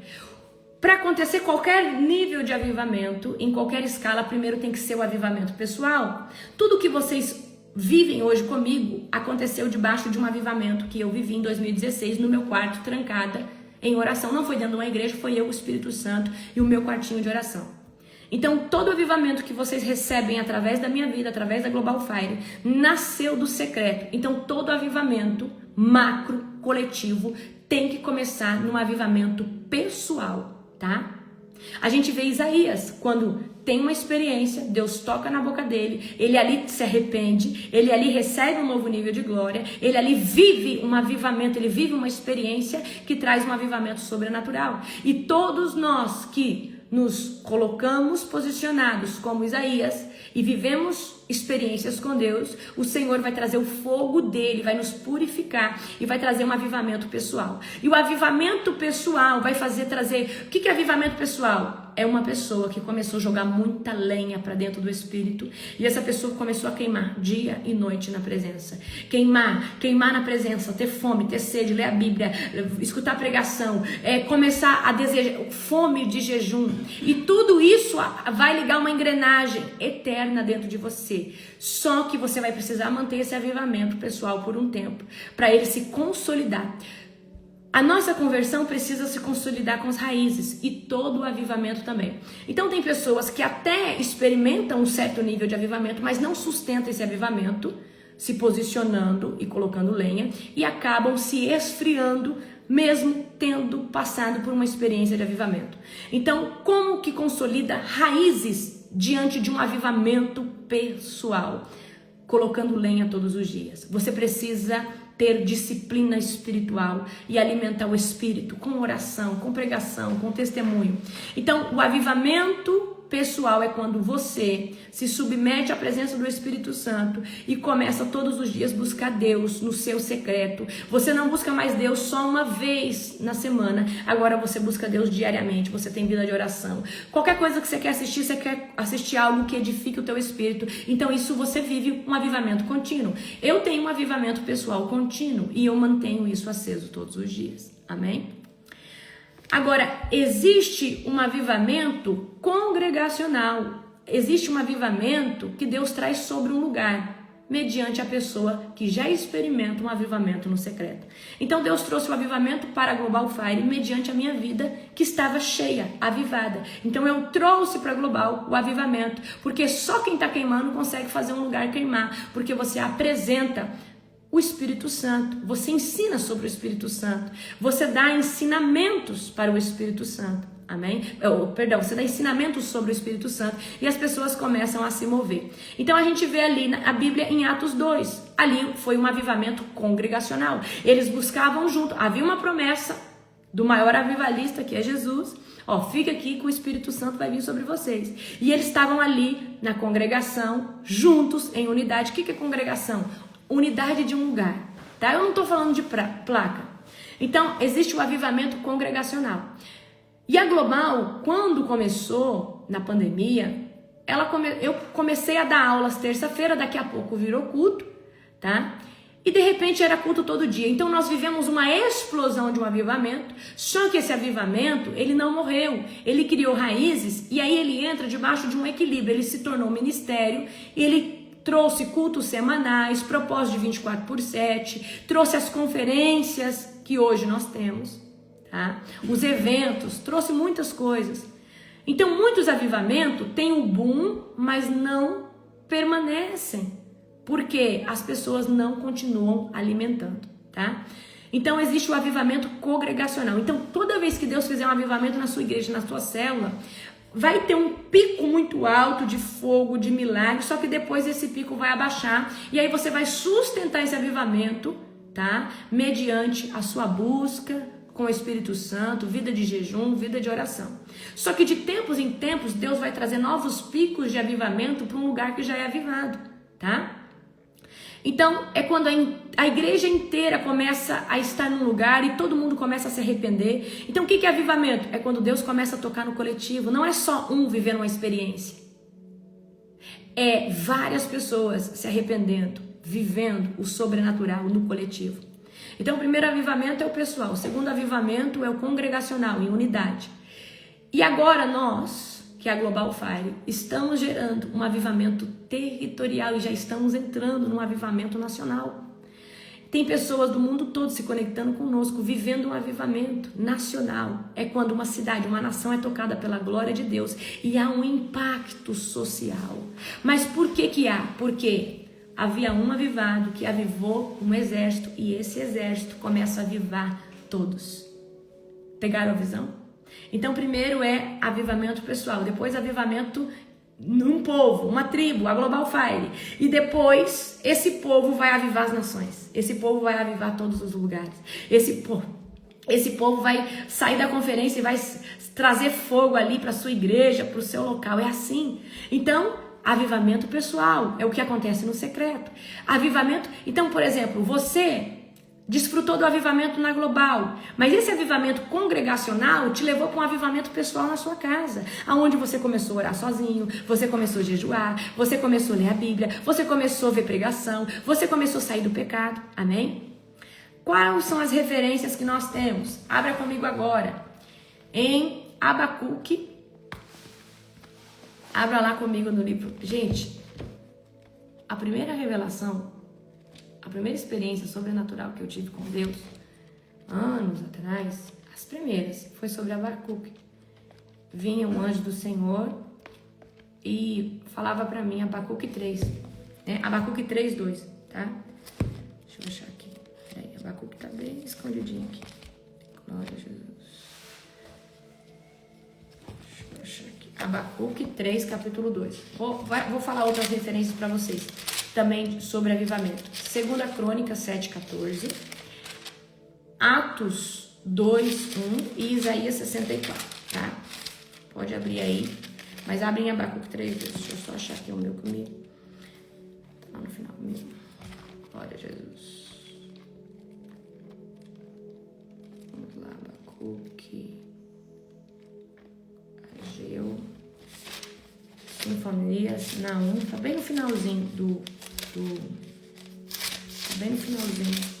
Para acontecer qualquer nível de avivamento, em qualquer escala, primeiro tem que ser o avivamento pessoal. Tudo que vocês vivem hoje comigo aconteceu debaixo de um avivamento que eu vivi em 2016 no meu quarto, trancada em oração. Não foi dentro de uma igreja, foi eu, o Espírito Santo e o meu quartinho de oração. Então, todo avivamento que vocês recebem através da minha vida, através da Global Fire, nasceu do secreto. Então, todo avivamento macro, coletivo, tem que começar num avivamento pessoal, tá? A gente vê Isaías, quando tem uma experiência, Deus toca na boca dele, ele ali se arrepende, ele ali recebe um novo nível de glória, ele ali vive um avivamento, ele vive uma experiência que traz um avivamento sobrenatural. E todos nós que nos colocamos posicionados como Isaías e vivemos experiências com Deus, o Senhor vai trazer o fogo dele, vai nos purificar e vai trazer um avivamento pessoal. E o avivamento pessoal vai trazer... O que é avivamento pessoal? É uma pessoa que começou a jogar muita lenha para dentro do Espírito e essa pessoa começou a queimar dia e noite na presença. Queimar na presença, ter fome, ter sede, ler a Bíblia, escutar pregação, começar a desejar, fome de jejum. E tudo isso vai ligar uma engrenagem eterna dentro de você. Só que você vai precisar manter esse avivamento pessoal por um tempo, para ele se consolidar. A nossa conversão precisa se consolidar com as raízes e todo o avivamento também. Então tem pessoas que até experimentam um certo nível de avivamento, mas não sustentam esse avivamento, se posicionando e colocando lenha, e acabam se esfriando, mesmo tendo passado por uma experiência de avivamento. Então, como que consolida raízes diante de um avivamento pessoal? Colocando lenha todos os dias. Você precisa ter disciplina espiritual e alimentar o espírito com oração, com pregação, com testemunho. Então, o avivamento pessoal é quando você se submete à presença do Espírito Santo e começa todos os dias buscar Deus no seu secreto. Você não busca mais Deus só uma vez na semana, agora você busca Deus diariamente, você tem vida de oração. Qualquer coisa que você quer assistir algo que edifique o teu espírito, então isso você vive um avivamento contínuo. Eu tenho um avivamento pessoal contínuo e eu mantenho isso aceso todos os dias. Amém? Agora, existe um avivamento congregacional, existe um avivamento que Deus traz sobre um lugar, mediante a pessoa que já experimenta um avivamento no secreto. Então Deus trouxe o avivamento para a Global Fire mediante a minha vida que estava cheia, avivada. Então eu trouxe para a Global o avivamento, porque só quem está queimando consegue fazer um lugar queimar, porque você apresenta o Espírito Santo, você ensina sobre o Espírito Santo, você dá ensinamentos para o Espírito Santo, amém? Você dá ensinamentos sobre o Espírito Santo e as pessoas começam a se mover. Então a gente vê ali a Bíblia em Atos 2, ali foi um avivamento congregacional, eles buscavam junto, havia uma promessa do maior avivalista que é Jesus, fica aqui que o Espírito Santo vai vir sobre vocês. E eles estavam ali na congregação, juntos, em unidade. O que é congregação? Unidade de um lugar, tá? Eu não estou falando de placa. Então, existe o avivamento congregacional. E a Global, quando começou na pandemia, eu comecei a dar aulas terça-feira, daqui a pouco virou culto, tá? E de repente era culto todo dia. Então nós vivemos uma explosão de um avivamento, só que esse avivamento, ele não morreu. Ele criou raízes e aí ele entra debaixo de um equilíbrio. Ele se tornou um ministério e ele trouxe cultos semanais, propósito de 24/7, trouxe as conferências que hoje nós temos, tá? Os eventos, trouxe muitas coisas. Então, muitos avivamentos têm um boom, mas não permanecem, porque as pessoas não continuam alimentando, tá? Então, existe o avivamento congregacional. Então, toda vez que Deus fizer um avivamento na sua igreja, na sua célula, vai ter um pico muito alto de fogo, de milagre, só que depois esse pico vai abaixar e aí você vai sustentar esse avivamento, tá? Mediante a sua busca com o Espírito Santo, vida de jejum, vida de oração. Só que de tempos em tempos Deus vai trazer novos picos de avivamento para um lugar que já é avivado, tá? Então, é quando a igreja inteira começa a estar num lugar e todo mundo começa a se arrepender. Então, o que é avivamento? É quando Deus começa a tocar no coletivo. Não é só um vivendo uma experiência. É várias pessoas se arrependendo, vivendo o sobrenatural no coletivo. Então, o primeiro avivamento é o pessoal. O segundo avivamento é o congregacional, em unidade. E agora nós, que é a Global Fire, estamos gerando um avivamento territorial e já estamos entrando num avivamento nacional. Tem pessoas do mundo todo se conectando conosco, vivendo um avivamento nacional. É quando uma cidade, uma nação é tocada pela glória de Deus e há um impacto social. Mas por que há? Porque havia um avivado que avivou um exército e esse exército começa a avivar todos. Pegaram a visão? Então primeiro é avivamento pessoal, depois avivamento num povo, uma tribo, a Global Fire. E depois, esse povo vai avivar as nações. Esse povo vai avivar todos os lugares. Esse povo vai sair da conferência e vai trazer fogo ali para sua igreja, para o seu local. É assim. Então, avivamento pessoal é o que acontece no secreto. Avivamento. Então, por exemplo, você desfrutou do avivamento na Global, mas esse avivamento congregacional te levou para um avivamento pessoal na sua casa, aonde você começou a orar sozinho, você começou a jejuar, você começou a ler a Bíblia, você começou a ver pregação, você começou a sair do pecado, amém? Quais são as referências que nós temos? Abra comigo agora, em Abacuque, abra lá comigo no livro. Gente, a primeira revelação, a primeira experiência sobrenatural que eu tive com Deus, anos atrás, as primeiras, foi sobre Abacuque. Vinha um anjo do Senhor e falava pra mim, Abacuque 3, né? Abacuque 3:2, tá? Deixa eu achar aqui. Peraí, Abacuque tá bem escondidinho aqui. Glória a Jesus. Deixa eu achar aqui. Abacuque 3, capítulo 2. Vou falar outras referências pra vocês. Também sobre avivamento. 2 Crônicas 7:14, Atos 2:1 e Isaías 64, tá? Pode abrir aí, mas abre em Abacuque 3:2. Deixa eu só achar aqui o meu comigo. Tá lá no final comigo. Glória a Jesus. Vamos lá, Abacuque. Ageu. Sinfonias, Naum. Tá bem no finalzinho tá bem no finalzinho.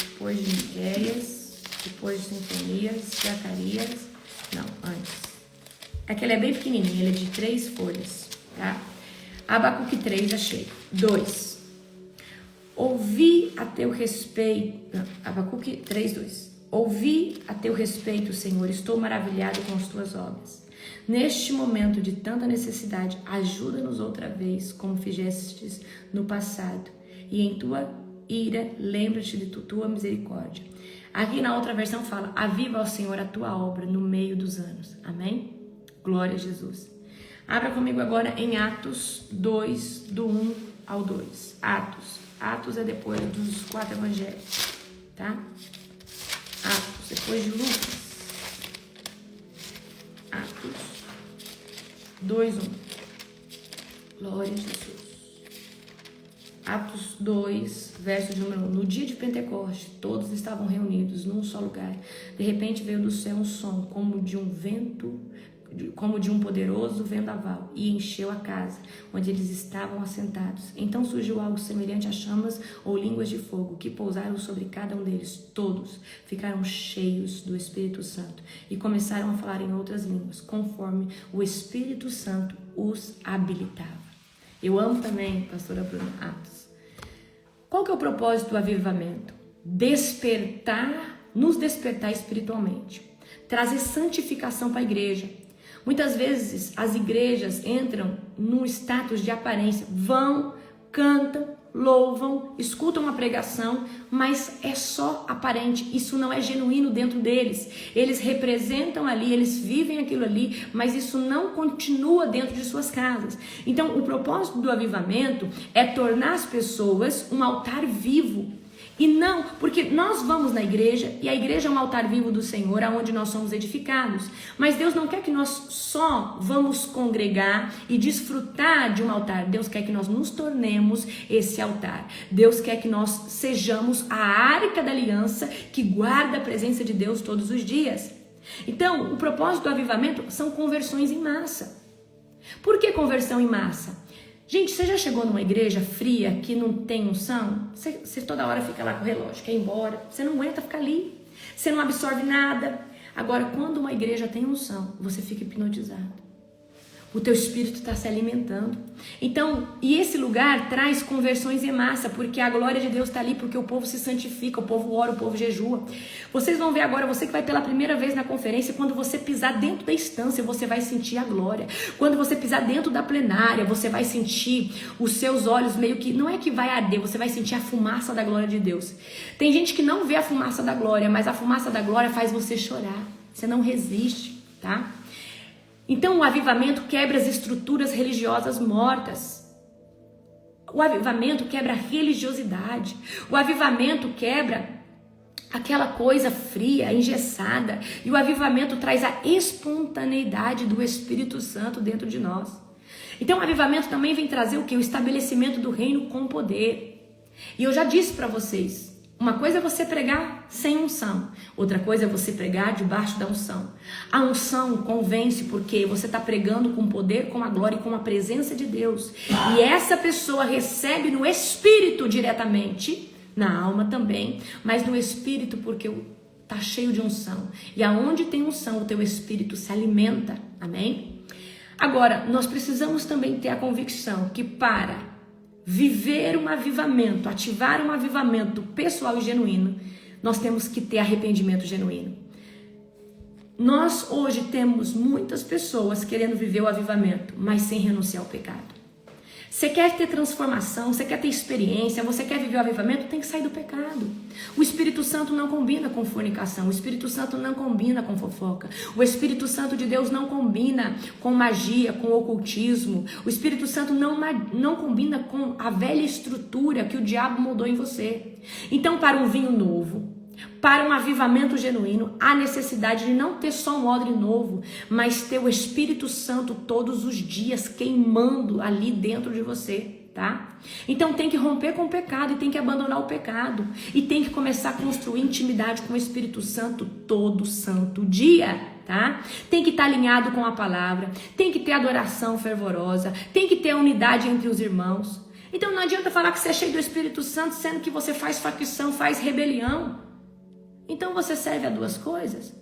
Depois de Miqueias, depois de Sinfonias, Zacarias. Não, antes. É que ele é bem pequenininho, ele é de 3 folhas, tá? Abacuque 3, achei. 2. Ouvi a teu respeito. Não, Abacuque 3:2. Ouvi a teu respeito, Senhor, estou maravilhado com as tuas obras. Neste momento de tanta necessidade, ajuda-nos outra vez, como fizestes no passado. E em tua ira, lembra-te de tua misericórdia. Aqui na outra versão fala, aviva, ó Senhor, a tua obra no meio dos anos. Amém? Glória a Jesus. Abra comigo agora em Atos 2, do 1 ao 2. Atos é depois dos 4 evangelhos, tá? Atos, depois de Lucas. Atos 2:1. Glória a Jesus. Atos 2, verso de número 1. No dia de Pentecoste, todos estavam reunidos num só lugar. De repente veio do céu um som, como de um vento, como de um poderoso vendaval, e encheu a casa onde eles estavam assentados. Então surgiu algo semelhante a chamas ou línguas de fogo, que pousaram sobre cada um deles. Todos ficaram cheios do Espírito Santo e começaram a falar em outras línguas, conforme o Espírito Santo os habilitava. Eu amo também, pastora Bruna, Atos. Qual que é o propósito do avivamento? Nos despertar espiritualmente, trazer santificação para a igreja. Muitas vezes as igrejas entram num status de aparência, vão, cantam, louvam, escutam uma pregação, mas é só aparente, isso não é genuíno dentro deles. Eles representam ali, eles vivem aquilo ali, mas isso não continua dentro de suas casas. Então o propósito do avivamento é tornar as pessoas um altar vivo. E não, porque nós vamos na igreja, e a igreja é um altar vivo do Senhor, aonde nós somos edificados. Mas Deus não quer que nós só vamos congregar e desfrutar de um altar. Deus quer que nós nos tornemos esse altar. Deus quer que nós sejamos a arca da aliança que guarda a presença de Deus todos os dias. Então, o propósito do avivamento são conversões em massa. Por que conversão em massa? Gente, você já chegou numa igreja fria que não tem unção? Você toda hora fica lá com o relógio, quer ir embora, você não aguenta ficar ali, você não absorve nada. Agora, quando uma igreja tem unção, você fica hipnotizado. O teu espírito está se alimentando. Então, e esse lugar traz conversões em massa, porque a glória de Deus está ali, porque o povo se santifica, o povo ora, o povo jejua. Vocês vão ver agora, você que vai pela primeira vez na conferência, quando você pisar dentro da instância, você vai sentir a glória. Quando você pisar dentro da plenária, você vai sentir os seus olhos meio que, não é que vai arder, você vai sentir a fumaça da glória de Deus. Tem gente que não vê a fumaça da glória, mas a fumaça da glória faz você chorar. Você não resiste, tá? Então o avivamento quebra as estruturas religiosas mortas. O avivamento quebra a religiosidade. O avivamento quebra aquela coisa fria, engessada. E o avivamento traz a espontaneidade do Espírito Santo dentro de nós. Então o avivamento também vem trazer o quê? O estabelecimento do reino com poder. E eu já disse para vocês, uma coisa é você pregar sem unção, outra coisa é você pregar debaixo da unção. A unção convence porque você está pregando com poder, com a glória e com a presença de Deus. E essa pessoa recebe no espírito diretamente, na alma também, mas no espírito porque está cheio de unção. E aonde tem unção, o teu espírito se alimenta. Amém? Agora, nós precisamos também ter a convicção que para viver um avivamento, ativar um avivamento pessoal e genuíno, nós temos que ter arrependimento genuíno. Nós hoje temos muitas pessoas querendo viver o avivamento, mas sem renunciar ao pecado. Você quer ter transformação, você quer ter experiência, você quer viver o avivamento, tem que sair do pecado. O Espírito Santo não combina com fornicação, o Espírito Santo não combina com fofoca, o Espírito Santo de Deus não combina com magia, com ocultismo, o Espírito Santo não combina com a velha estrutura que o diabo moldou em você. Então, para um vinho novo, para um avivamento genuíno, há necessidade de não ter só um odre novo, mas ter o Espírito Santo todos os dias queimando ali dentro de você, tá? Então tem que romper com o pecado e tem que abandonar o pecado e tem que começar a construir intimidade com o Espírito Santo todo santo dia, tá? Tem que estar alinhado com a palavra, tem que ter adoração fervorosa, tem que ter unidade entre os irmãos. Então não adianta falar que você é cheio do Espírito Santo, sendo que você faz facção, faz rebelião. Então você serve a duas coisas,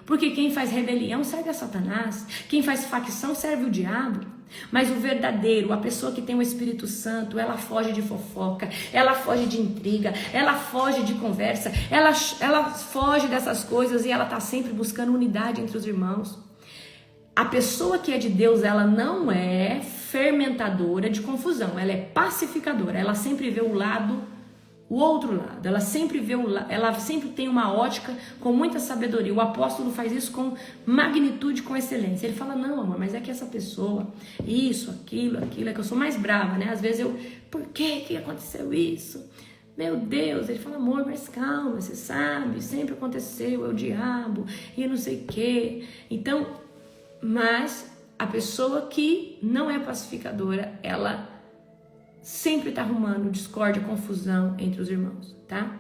porque quem faz rebelião serve a Satanás, quem faz facção serve o diabo, mas o verdadeiro, a pessoa que tem o Espírito Santo, ela foge de fofoca, ela foge de intriga, ela foge de conversa, ela foge dessas coisas e ela está sempre buscando unidade entre os irmãos. A pessoa que é de Deus, ela não é fermentadora de confusão, ela é pacificadora, ela sempre vê o outro lado, ela sempre tem uma ótica com muita sabedoria. O apóstolo faz isso com magnitude, com excelência. Ele fala, não amor, mas é que essa pessoa, isso, aquilo, é que eu sou mais brava, né? Às vezes por que aconteceu isso? Meu Deus, ele fala, amor, mas calma, você sabe, sempre aconteceu, é o diabo, e não sei o quê. Então, mas a pessoa que não é pacificadora, ela sempre está arrumando discórdia, confusão entre os irmãos, tá?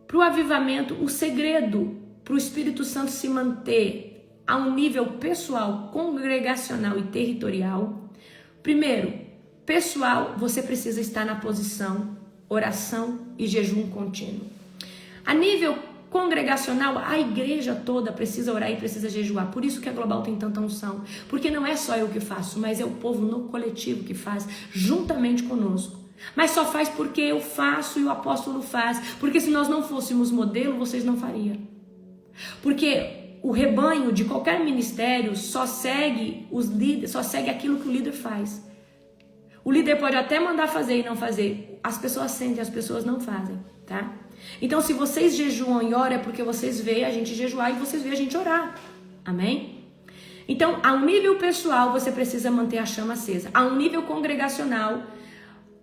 Para o avivamento, o segredo para o Espírito Santo se manter a um nível pessoal, congregacional e territorial. Primeiro, pessoal, você precisa estar na posição oração e jejum contínuo. A nível congregacional, a igreja toda precisa orar e precisa jejuar. Por isso que a Global tem tanta unção. Porque não é só eu que faço, mas é o povo no coletivo que faz, juntamente conosco. Mas só faz porque eu faço e o apóstolo faz. Porque se nós não fôssemos modelo, vocês não fariam. Porque o rebanho de qualquer ministério só segue os líderes, só segue aquilo que o líder faz. O líder pode até mandar fazer e não fazer. As pessoas sentem, as pessoas não fazem, tá? Então, se vocês jejuam e oram, é porque vocês veem a gente jejuar e vocês veem a gente orar. Amém? Então, a um nível pessoal, você precisa manter a chama acesa. A um nível congregacional,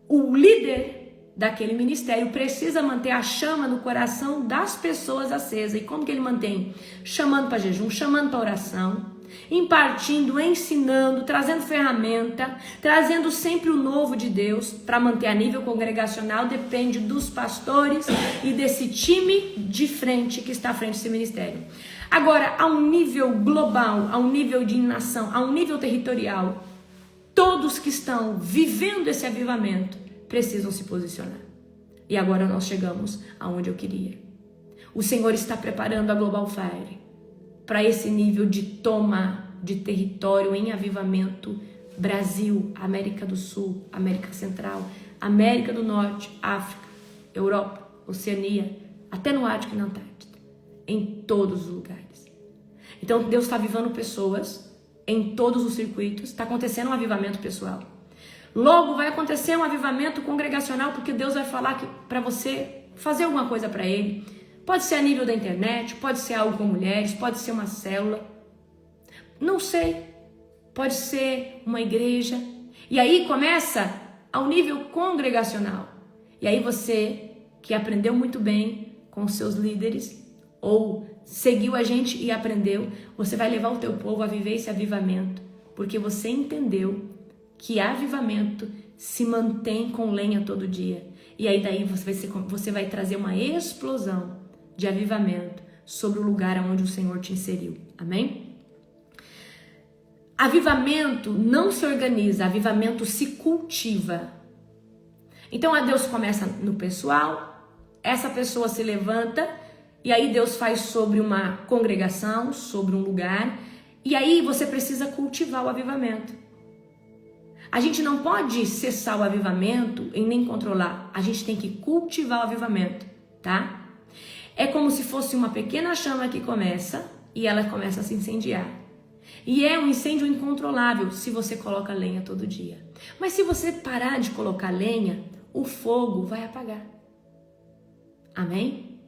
o líder daquele ministério precisa manter a chama no coração das pessoas acesa. E como que ele mantém? Chamando para jejum, chamando para oração, impartindo, ensinando, trazendo ferramenta, trazendo sempre o novo de Deus. Para manter a nível congregacional depende dos pastores e desse time de frente que está à frente desse ministério. Agora, a um nível global, a um nível de nação, a um nível territorial, todos que estão vivendo esse avivamento precisam se posicionar. E agora nós chegamos aonde eu queria. O Senhor está preparando a Global Fire para esse nível de toma de território em avivamento. Brasil, América do Sul, América Central, América do Norte, África, Europa, Oceania, até no Ártico e na Antártida, em todos os lugares. Então Deus está avivando pessoas em todos os circuitos, está acontecendo um avivamento pessoal. Logo vai acontecer um avivamento congregacional, porque Deus vai falar para você fazer alguma coisa para Ele. Pode ser a nível da internet, pode ser algo com mulheres, pode ser uma célula, não sei. Pode ser uma igreja. E aí começa ao nível congregacional. E aí você, que aprendeu muito bem com os seus líderes, ou seguiu a gente e aprendeu, você vai levar o teu povo a viver esse avivamento, porque você entendeu que avivamento se mantém com lenha todo dia. E aí daí você vai trazer uma explosão de avivamento sobre o lugar onde o Senhor te inseriu. Amém? Avivamento não se organiza, avivamento se cultiva. Então a Deus começa no pessoal, essa pessoa se levanta, e aí Deus faz sobre uma congregação, sobre um lugar, e aí você precisa cultivar o avivamento. A gente não pode cessar o avivamento e nem controlar, a gente tem que cultivar o avivamento, tá? É como se fosse uma pequena chama que começa e ela começa a se incendiar. E é um incêndio incontrolável se você coloca lenha todo dia. Mas se você parar de colocar lenha, o fogo vai apagar. Amém?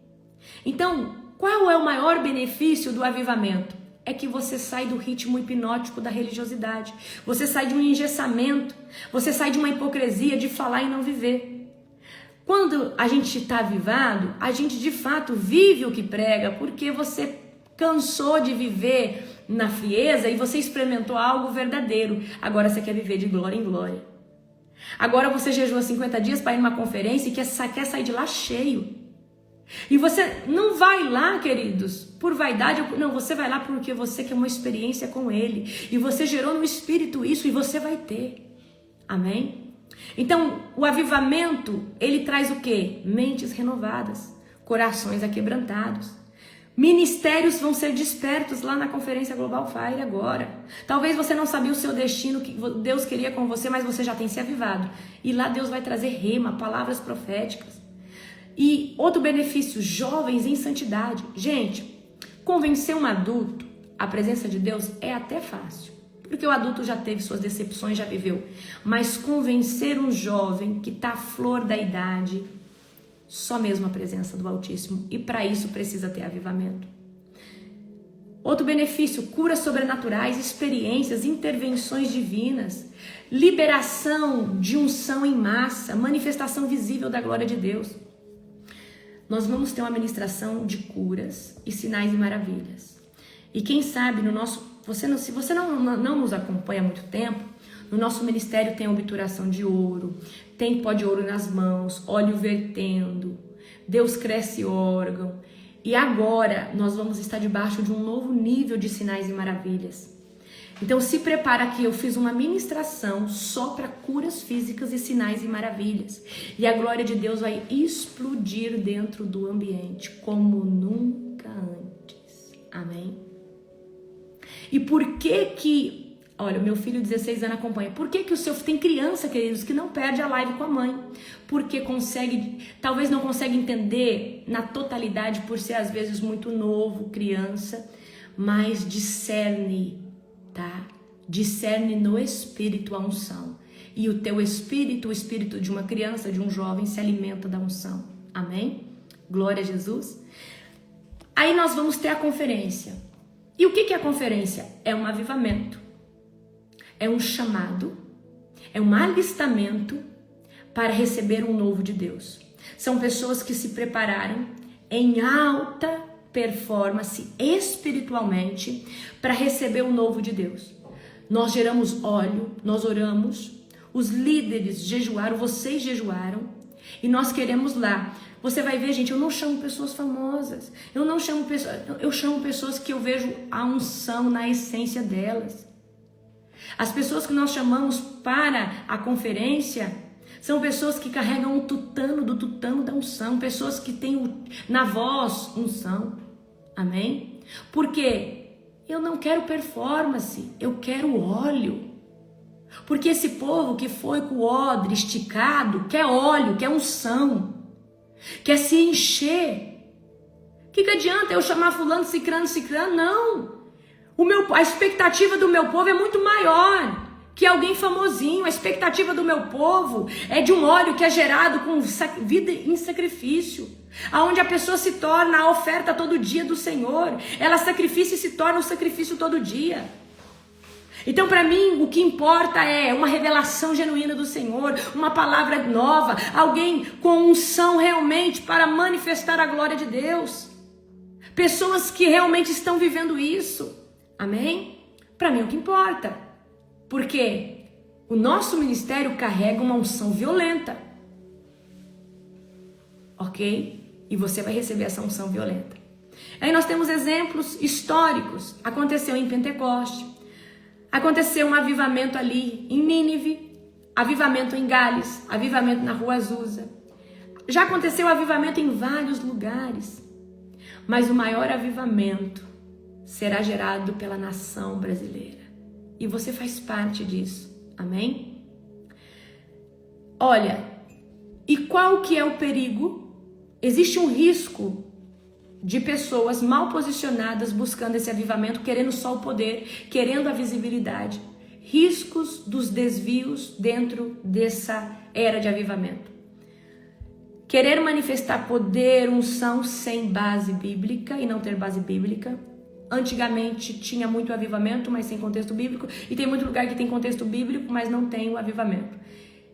Então, qual é o maior benefício do avivamento? É que você sai do ritmo hipnótico da religiosidade. Você sai de um engessamento. Você sai de uma hipocrisia de falar e não viver. Quando a gente está avivado, a gente de fato vive o que prega, porque você cansou de viver na frieza e você experimentou algo verdadeiro. Agora você quer viver de glória em glória. Agora você jejua 50 dias para ir numa conferência e quer sair de lá cheio. E você não vai lá, queridos, por vaidade. Não, você vai lá porque você quer uma experiência com Ele. E você gerou no Espírito isso e você vai ter. Amém? Então, o avivamento, ele traz o quê? Mentes renovadas, corações aquebrantados. Ministérios vão ser despertos lá na Conferência Global Fire agora. Talvez você não sabia o seu destino, que Deus queria com você, mas você já tem se avivado. E lá Deus vai trazer rema, palavras proféticas. E outro benefício, jovens em santidade. Gente, convencer um adulto à presença de Deus é até fácil. Porque o adulto já teve suas decepções, já viveu. Mas convencer um jovem que está à flor da idade, só mesmo a presença do Altíssimo. E para isso precisa ter avivamento. Outro benefício, curas sobrenaturais, experiências, intervenções divinas, liberação de unção em massa, manifestação visível da glória de Deus. Nós vamos ter uma ministração de curas e sinais e maravilhas. E quem sabe se você não nos acompanha há muito tempo, no nosso ministério tem obturação de ouro, tem pó de ouro nas mãos, óleo vertendo, Deus cresce órgão. E agora nós vamos estar debaixo de um novo nível de sinais e maravilhas. Então se prepara que eu fiz uma ministração só para curas físicas e sinais e maravilhas. E a glória de Deus vai explodir dentro do ambiente como nunca antes. Amém? E por que olha, meu filho de 16 anos acompanha. Por que o seu... Tem criança, queridos, que não perde a live com a mãe. Porque talvez não consegue entender na totalidade, por ser às vezes muito novo, criança, mas discerne, tá? Discerne no espírito a unção. E o teu espírito, o espírito de uma criança, de um jovem, se alimenta da unção. Amém? Glória a Jesus. Aí nós vamos ter a conferência. E o que é a conferência? É um avivamento. É um chamado, é um alistamento para receber um novo de Deus. São pessoas que se prepararam em alta performance espiritualmente para receber o novo de Deus. Nós geramos óleo, nós oramos, os líderes jejuaram, vocês jejuaram e nós queremos lá. Você vai ver, gente, eu não chamo pessoas famosas, eu chamo pessoas que eu vejo a unção na essência delas. As pessoas que nós chamamos para a conferência são pessoas que carregam o tutano do tutano da unção, pessoas que têm na voz unção. Amém? Porque Eu não quero performance, eu quero óleo. Porque esse povo que foi com o odre esticado quer óleo, quer unção, quer se encher. O que adianta eu chamar fulano, cicrano? Não. A expectativa do meu povo é muito maior que alguém famosinho. A expectativa do meu povo é de um óleo que é gerado com vida em sacrifício, aonde a pessoa se torna a oferta todo dia do Senhor. Ela sacrifica e se torna o sacrifício todo dia. Então, para mim, o que importa é uma revelação genuína do Senhor, uma palavra nova, alguém com unção realmente para manifestar a glória de Deus. Pessoas que realmente estão vivendo isso. Amém? Para mim é o que importa. Porque o nosso ministério carrega uma unção violenta. Ok? E você vai receber essa unção violenta. Aí nós temos exemplos históricos. Aconteceu em Pentecoste. Aconteceu um avivamento ali em Nínive. Avivamento em Gales. Avivamento na Rua Azusa. Já aconteceu avivamento em vários lugares. Mas o maior avivamento será gerado pela nação brasileira. E você faz parte disso. Amém? Olha, e qual que é o perigo? Existe um risco de pessoas mal posicionadas buscando esse avivamento, querendo só o poder, querendo a visibilidade. Riscos dos desvios dentro dessa era de avivamento. Querer manifestar poder, unção sem base bíblica e não ter base bíblica. Antigamente tinha muito avivamento, mas sem contexto bíblico. E tem muito lugar que tem contexto bíblico, mas não tem o avivamento.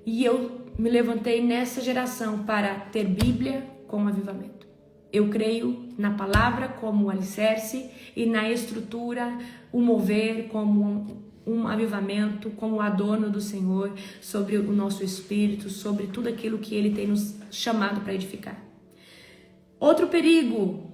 E eu me levantei nessa geração para ter Bíblia com avivamento. Eu creio na palavra como o alicerce e na estrutura, o mover como um avivamento, como o adorno do Senhor sobre o nosso espírito, sobre tudo aquilo que Ele tem nos chamado para edificar. Outro perigo,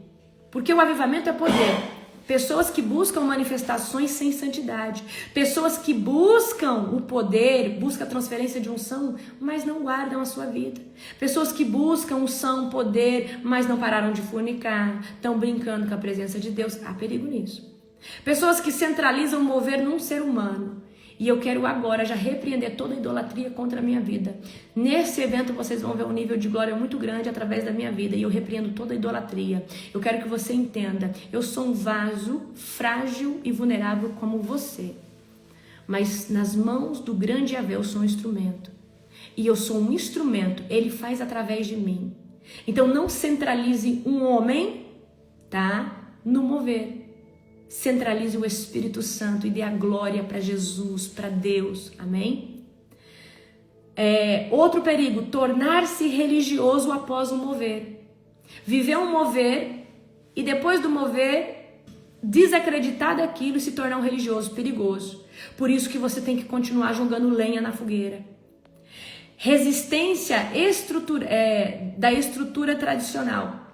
porque o avivamento é poder. Pessoas que buscam manifestações sem santidade. Pessoas que buscam o poder, buscam a transferência de unção, mas não guardam a sua vida. Pessoas que buscam unção, poder, mas não pararam de fornicar, estão brincando com a presença de Deus. Há perigo nisso. Pessoas que centralizam o mover num ser humano. E eu quero agora já repreender toda a idolatria contra a minha vida. Nesse evento vocês vão ver um nível de glória muito grande através da minha vida. E eu repreendo toda a idolatria. Eu quero que você entenda. Eu sou um vaso frágil e vulnerável como você. Mas nas mãos do grande Yahvé eu sou um instrumento. E eu sou um instrumento. Ele faz através de mim. Então não centralize um homem, tá? No mover. Centralize o Espírito Santo e dê a glória para Jesus, para Deus, amém? Outro perigo, tornar-se religioso após o mover. Viver um mover e depois do mover, desacreditar daquilo e se tornar um religioso, perigoso. Por isso que você tem que continuar jogando lenha na fogueira. Resistência da estrutura tradicional.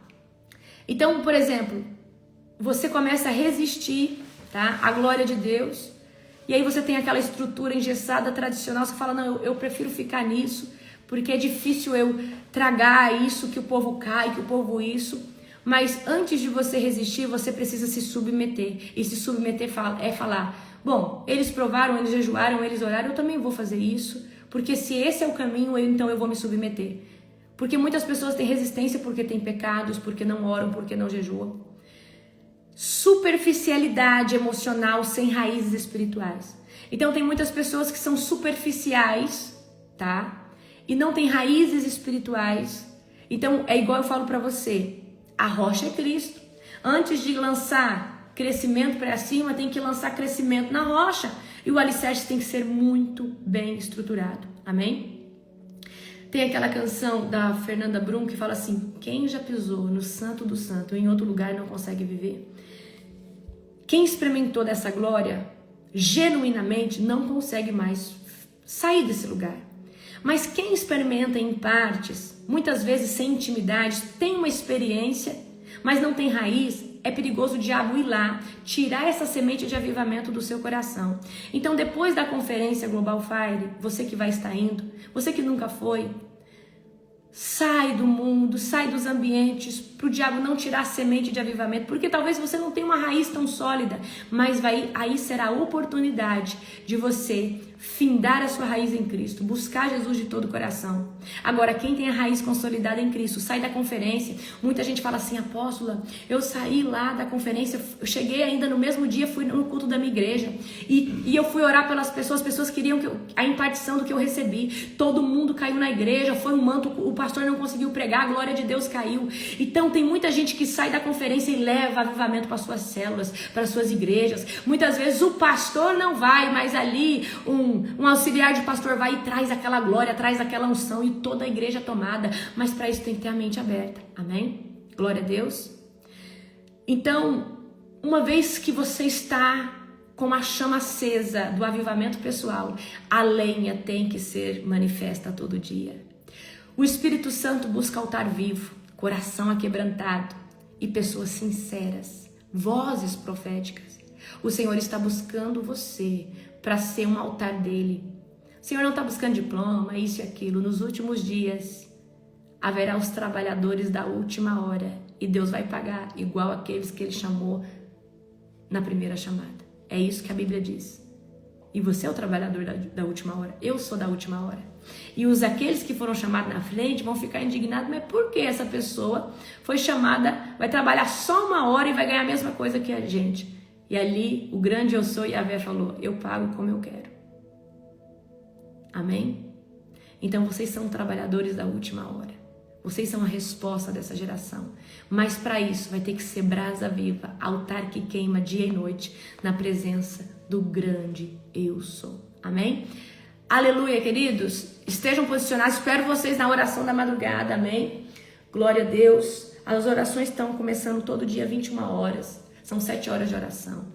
Então, por exemplo, você começa a resistir, tá? A glória de Deus. E aí você tem aquela estrutura engessada, tradicional. Você fala, não, eu prefiro ficar nisso, porque é difícil eu tragar isso, que o povo cai, que o povo isso. Mas antes de você resistir, você precisa se submeter. E se submeter é falar, bom, eles provaram, eles jejuaram, eles oraram, eu também vou fazer isso. Porque se esse é o caminho, então eu vou me submeter. Porque muitas pessoas têm resistência porque têm pecados, porque não oram, porque não jejuam. Superficialidade emocional sem raízes espirituais. Então tem muitas pessoas que são superficiais, tá? E não tem raízes espirituais. Então é igual eu falo pra você, a rocha é Cristo. Antes de lançar crescimento para cima, tem que lançar crescimento na rocha. E o alicerce tem que ser muito bem estruturado. Amém? Tem aquela canção da Fernanda Brum que fala assim, quem já pisou no santo do santo em outro lugar não consegue viver? Quem experimentou dessa glória, genuinamente, não consegue mais sair desse lugar. Mas quem experimenta em partes, muitas vezes sem intimidade, tem uma experiência, mas não tem raiz, é perigoso o diabo ir lá, tirar essa semente de avivamento do seu coração. Então, depois da conferência Global Fire, você que vai estar indo, você que nunca foi, Sai do mundo, sai dos ambientes, para o diabo não tirar a semente de avivamento, porque talvez você não tenha uma raiz tão sólida, mas aí será a oportunidade de você findar a sua raiz em Cristo, buscar Jesus de todo o coração. Agora, quem tem a raiz consolidada em Cristo, sai da conferência. Muita gente fala assim: apóstola, eu saí lá da conferência, eu cheguei ainda no mesmo dia, fui no culto da minha igreja, e eu fui orar pelas pessoas, as pessoas queriam a impartição do que eu recebi, todo mundo caiu na igreja, foi um manto, o pastor não conseguiu pregar, a glória de Deus caiu. Então tem muita gente que sai da conferência e leva avivamento para suas células, para suas igrejas. Muitas vezes o pastor não vai, mas ali um auxiliar de pastor vai e traz aquela glória, traz aquela unção, e toda a igreja é tomada. Mas para isso tem que ter a mente aberta, amém? Glória a Deus. Então, uma vez que você está com a chama acesa do avivamento pessoal, a lenha tem que ser manifesta todo dia. O Espírito Santo busca altar vivo, coração aquebrantado e pessoas sinceras, vozes proféticas. O Senhor está buscando você para ser um altar dele. O Senhor não está buscando diploma, isso e aquilo. Nos últimos dias haverá os trabalhadores da última hora e Deus vai pagar igual aqueles que ele chamou na primeira chamada. É isso que a Bíblia diz. E você é o trabalhador da última hora. Eu sou da última hora. E aqueles que foram chamados na frente vão ficar indignados. Mas por que essa pessoa foi chamada, vai trabalhar só uma hora e vai ganhar a mesma coisa que a gente? E ali o grande eu sou, Yahvé, falou: eu pago como eu quero. Amém? Então vocês são trabalhadores da última hora. Vocês são a resposta dessa geração. Mas para isso vai ter que ser brasa viva, altar que queima dia e noite na presença do grande eu sou. Amém? Aleluia, queridos. Estejam posicionados. Espero vocês na oração da madrugada. Amém? Glória a Deus. As orações estão começando todo dia 21 horas. São 7 horas de oração.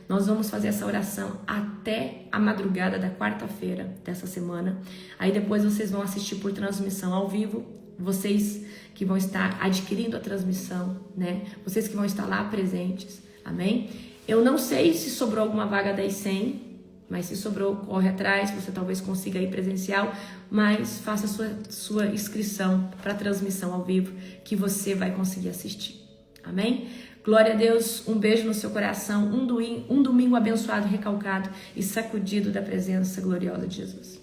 Nós vamos fazer essa oração até a madrugada da quarta-feira dessa semana. Aí depois vocês vão assistir por transmissão ao vivo. Vocês que vão estar adquirindo a transmissão, né? Vocês que vão estar lá presentes. Amém? Eu não sei se sobrou alguma vaga das 100, mas se sobrou, corre atrás. Você talvez consiga ir presencial, mas faça sua inscrição para a transmissão ao vivo, que você vai conseguir assistir. Amém? Glória a Deus, um beijo no seu coração, um domingo abençoado, recalcado e sacudido da presença gloriosa de Jesus.